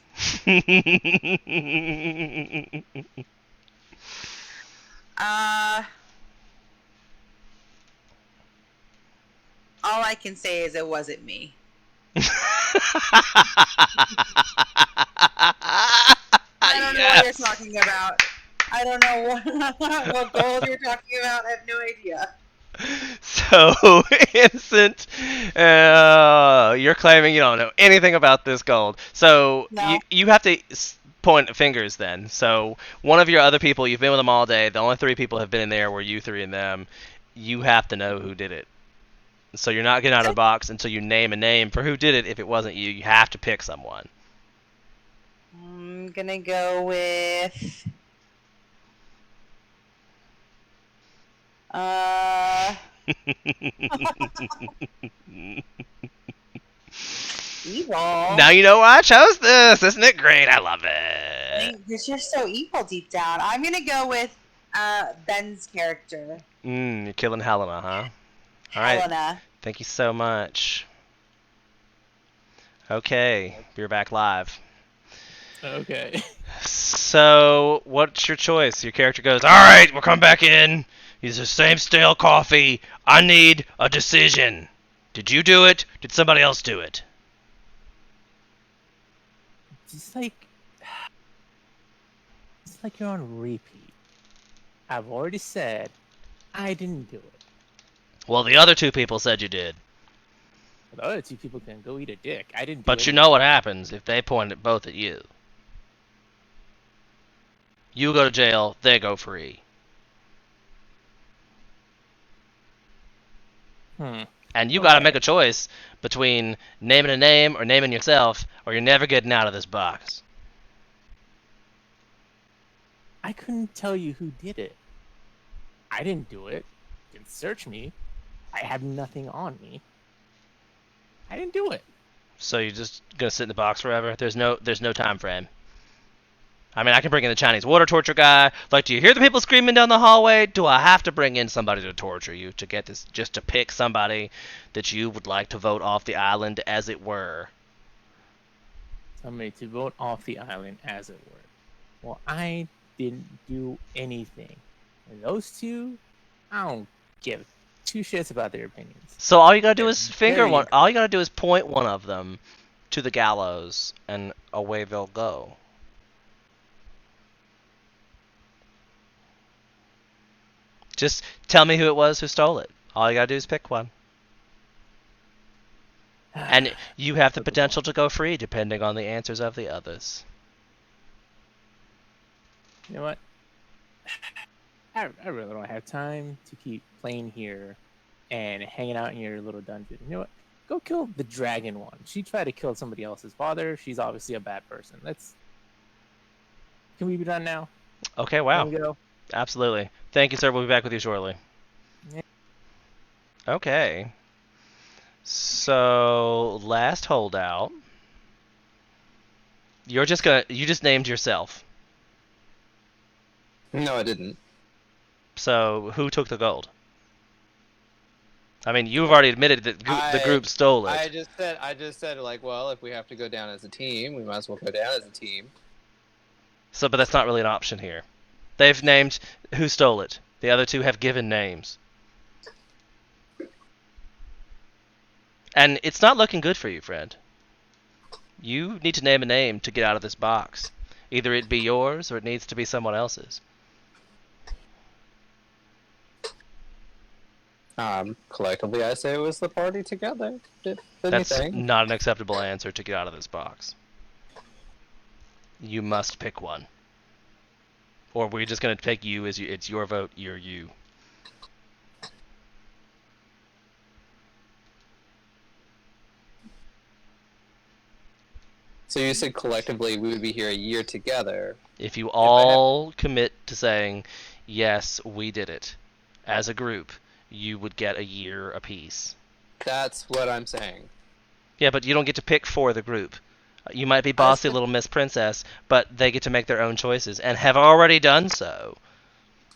Speaker 3: All I can say is it wasn't me. I don't know what you're talking about. I don't know what gold you're talking about. I have no idea.
Speaker 1: So, innocent, you're claiming you don't know anything about this gold. So,
Speaker 3: No.
Speaker 1: you have to point fingers then. So, one of your other people, you've been with them all day. The only 3 people have been in there were you 3 and them. You have to know who did it. So, you're not getting out of the box until you name a name for who did it. If it wasn't you, you have to pick someone.
Speaker 3: I'm gonna go with evil.
Speaker 1: Now you know why I chose this. Isn't it great? I love it.
Speaker 3: Because you're so evil deep down. I'm gonna go with Ben's character.
Speaker 1: You're killing Helena, huh? All right.
Speaker 3: Helena.
Speaker 1: Thank you so much. Okay, you're back live.
Speaker 2: Okay.
Speaker 1: So, what's your choice? Your character goes, alright, we'll come back in. It's the same stale coffee. I need a decision. Did you do it? Did somebody else do it?
Speaker 2: It's like you're on repeat. I've already said I didn't do it.
Speaker 1: Well, the other 2 people said you did.
Speaker 2: The other 2 people can go eat a dick. I didn't do
Speaker 1: But
Speaker 2: it.
Speaker 1: you know what happens if they point it both at you. You go to jail, they go free. And you gotta make a choice between naming a name or naming yourself, or you're never getting out of this box.
Speaker 2: I couldn't tell you who did it. I didn't do it. Didn't search me. I have nothing on me. I didn't do it.
Speaker 1: So you're just gonna sit in the box forever? There's no time frame. I mean, I can bring in the Chinese water torture guy. Like, do you hear the people screaming down the hallway? Do I have to bring in somebody to torture you to get this, just to pick somebody that you would like to vote off the island, as it were?
Speaker 2: Somebody to vote off the island, as it were. Well, I didn't do anything. And those 2, I don't give 2 shits about their opinions.
Speaker 1: So all you gotta do is finger
Speaker 2: Very
Speaker 1: one. All you gotta do is point one of them to the gallows, and away they'll go. Just tell me who it was who stole it. All you gotta do is pick one. And you have the potential to go free depending on the answers of the others.
Speaker 2: You know what? I really don't have time to keep playing here and hanging out in your little dungeon. You know what? Go kill the dragon one. She tried to kill somebody else's father. She's obviously a bad person. Can we be done now?
Speaker 1: Okay, wow.
Speaker 2: Can we go?
Speaker 1: Absolutely. Thank you, sir. We'll be back with you shortly.
Speaker 2: Yeah.
Speaker 1: Okay. So, last holdout. You just named yourself.
Speaker 4: No, I didn't.
Speaker 1: So, who took the gold? I mean, you've already admitted that the group stole it.
Speaker 4: I just said, like, well, if we have to go down as a team, we might as well go down as a team.
Speaker 1: So, but that's not really an option here. They've named who stole it. The other 2 have given names. And it's not looking good for you, friend. You need to name a name to get out of this box. Either it be yours or it needs to be someone else's.
Speaker 4: Collectively, I say it was the party together.
Speaker 1: That's not an acceptable answer to get out of this box. You must pick one. Or we're just going to take you as it's your vote, you're you.
Speaker 4: So you said collectively we would be here a year together.
Speaker 1: If you all commit to saying, yes, we did it, as a group, you would get a year apiece.
Speaker 4: That's what I'm saying.
Speaker 1: Yeah, but you don't get to pick for the group. You might be bossy little Miss Princess, but they get to make their own choices, and have already done so.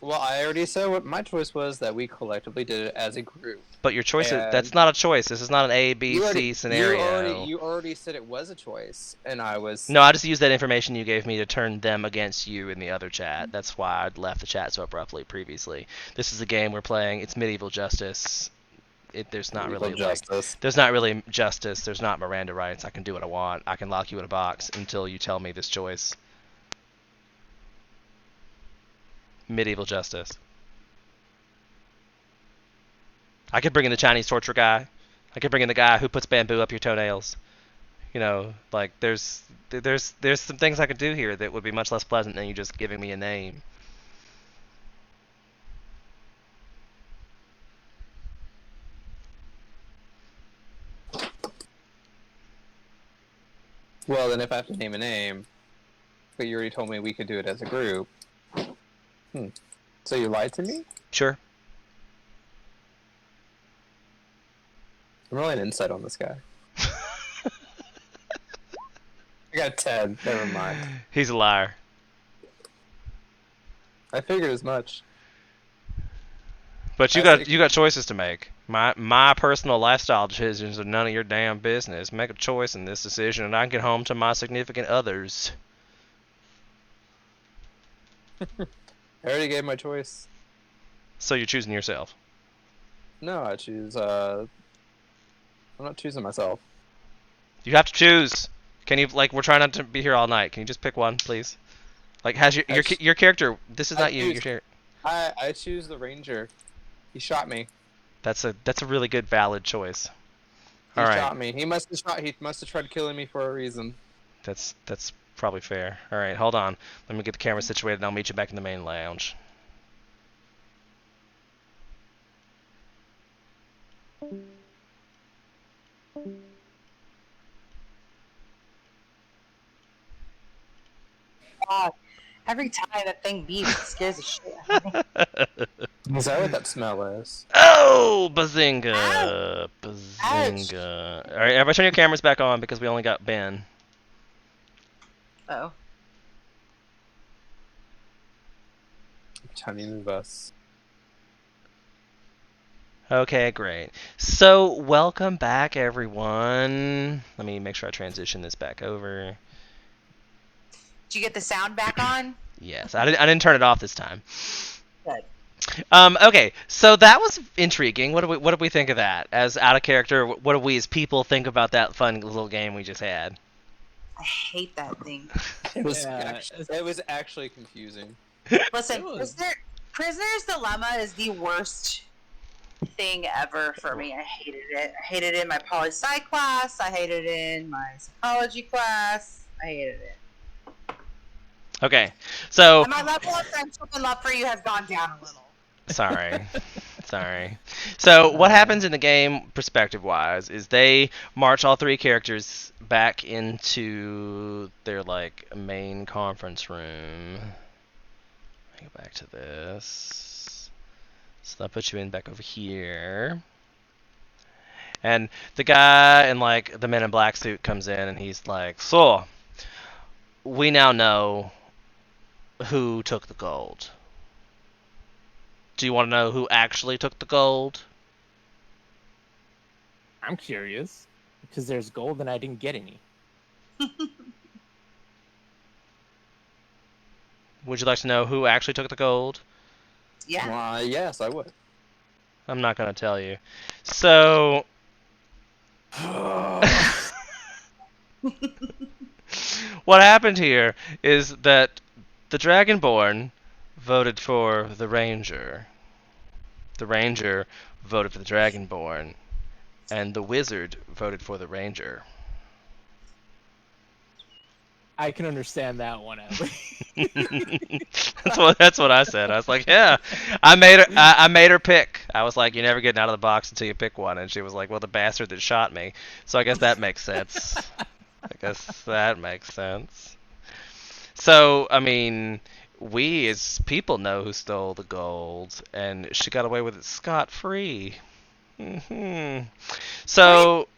Speaker 4: Well, I already said what my choice was, that we collectively did it as a group.
Speaker 1: But your choice
Speaker 4: And
Speaker 1: that's not a choice. This is not an A, B, C scenario.
Speaker 4: You already said it was a choice, and I was.
Speaker 1: No, I just used that information you gave me to turn them against you in the other chat. That's why I'd left the chat so abruptly previously. This is a game we're playing. It's medieval justice. There's not
Speaker 4: Medieval
Speaker 1: really
Speaker 4: justice.
Speaker 1: there's not really justice. There's not Miranda rights. I can do what I want. I can lock you in a box until you tell me this choice. Medieval justice. I could bring in the Chinese torture guy. I could bring in the guy who puts bamboo up your toenails. You know, like there's some things I could do here that would be much less pleasant than you just giving me a name.
Speaker 4: Well, then if I have to name a name, but you already told me we could do it as a group. So you lied to me?
Speaker 1: Sure.
Speaker 4: I'm really an insight on this guy. I got 10. Never mind.
Speaker 1: He's a liar.
Speaker 4: I figured as much.
Speaker 1: But you got choices to make. My personal lifestyle decisions are none of your damn business. Make a choice in this decision, and I can get home to my significant others.
Speaker 4: I already gave my choice.
Speaker 1: So you're choosing yourself.
Speaker 4: No, I choose. I'm not choosing myself.
Speaker 1: You have to choose. Can you we're trying not to be here all night? Can you just pick one, please? Like, has your character? This is not you. Your character.
Speaker 4: I choose the ranger. He shot me.
Speaker 1: That's a really good, valid choice.
Speaker 4: He
Speaker 1: All right.
Speaker 4: shot me. He must have tried killing me for a reason.
Speaker 1: That's probably fair. All right, hold on. Let me get the camera situated, and I'll meet you back in the main lounge.
Speaker 3: God, every time that thing beeps, it scares the shit out of me.
Speaker 4: Is that what that smell is?
Speaker 1: Oh, bazinga!
Speaker 3: Ow.
Speaker 1: Bazinga! All right, everybody, turn your cameras back on because we only got Ben.
Speaker 3: Oh.
Speaker 4: Tiny move us.
Speaker 1: Okay, great. So, welcome back, everyone. Let me make sure I transition this back over.
Speaker 3: Did you get the sound back on?
Speaker 1: Yes, I didn't turn it off this time.
Speaker 3: Good.
Speaker 1: Okay, so that was intriguing. What do we think of that? As out of character, what do we as people think about that fun little game we just had?
Speaker 3: I hate that thing.
Speaker 4: It was actually confusing.
Speaker 3: Listen, Prisoner's Dilemma is the worst thing ever for me. I hated it. I hated it in my poli-sci class. I hated it in my psychology class. I hated it.
Speaker 1: Okay, so
Speaker 3: And my level of friendship and love for you has gone down a little.
Speaker 1: sorry. So what happens in the game, perspective-wise, is they march all three characters back into their main conference room. Let me go back to this. So I'll put you in back over here. And the guy in the Men in Black suit comes in and he's like, "So, we now know who took the gold. Do you want to know who actually took the gold?"
Speaker 2: I'm curious because there's gold and I didn't get any.
Speaker 1: Would you like to know who actually took the gold?
Speaker 3: Yeah.
Speaker 4: Yes, I would.
Speaker 1: I'm not going to tell you. So, what happened here is that the Dragonborn voted for the Ranger. The Ranger voted for the Dragonborn. And the Wizard voted for the Ranger.
Speaker 2: I can understand that one at least.
Speaker 1: That's what I said. I was like, yeah, I made her pick. I was like, you're never getting out of the box until you pick one, and she was like, well, the bastard that shot me. So I guess that makes sense. So I mean, we as people know who stole the gold, and she got away with it scot-free. So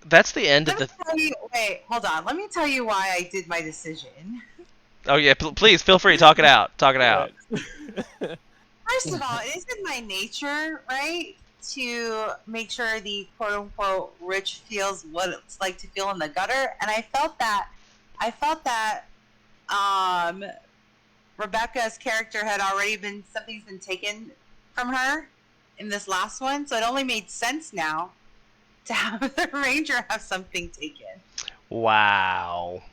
Speaker 1: that's the end of the.
Speaker 3: Wait, hold on. Let me tell you why I did my decision.
Speaker 1: Oh yeah, please feel free. Talk it out.
Speaker 3: First of all, it is in my nature, right, to make sure the quote-unquote rich feels what it's like to feel in the gutter, and I felt that Rebecca's character had already been, something's been taken from her in this last one, so it only made sense now to have the ranger have something taken.
Speaker 1: Wow.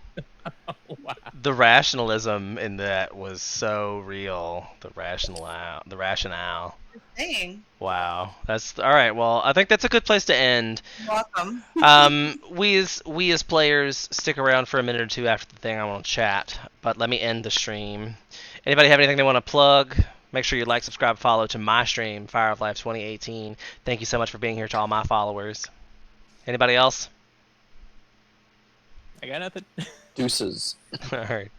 Speaker 2: Wow.
Speaker 1: The rationalism in that was so real. The rationale.
Speaker 3: Thing.
Speaker 1: Wow. That's all right. Well, I think that's a good place to end.
Speaker 3: Welcome.
Speaker 1: We as players stick around for a minute or two after the thing. I want to chat, but let me end the stream. Anybody have anything they want to plug? Make sure you like, subscribe, follow to my stream, Fire of Life 2018. Thank you so much for being here to all my followers. Anybody else?
Speaker 2: I got nothing.
Speaker 4: Deuces.
Speaker 1: All right.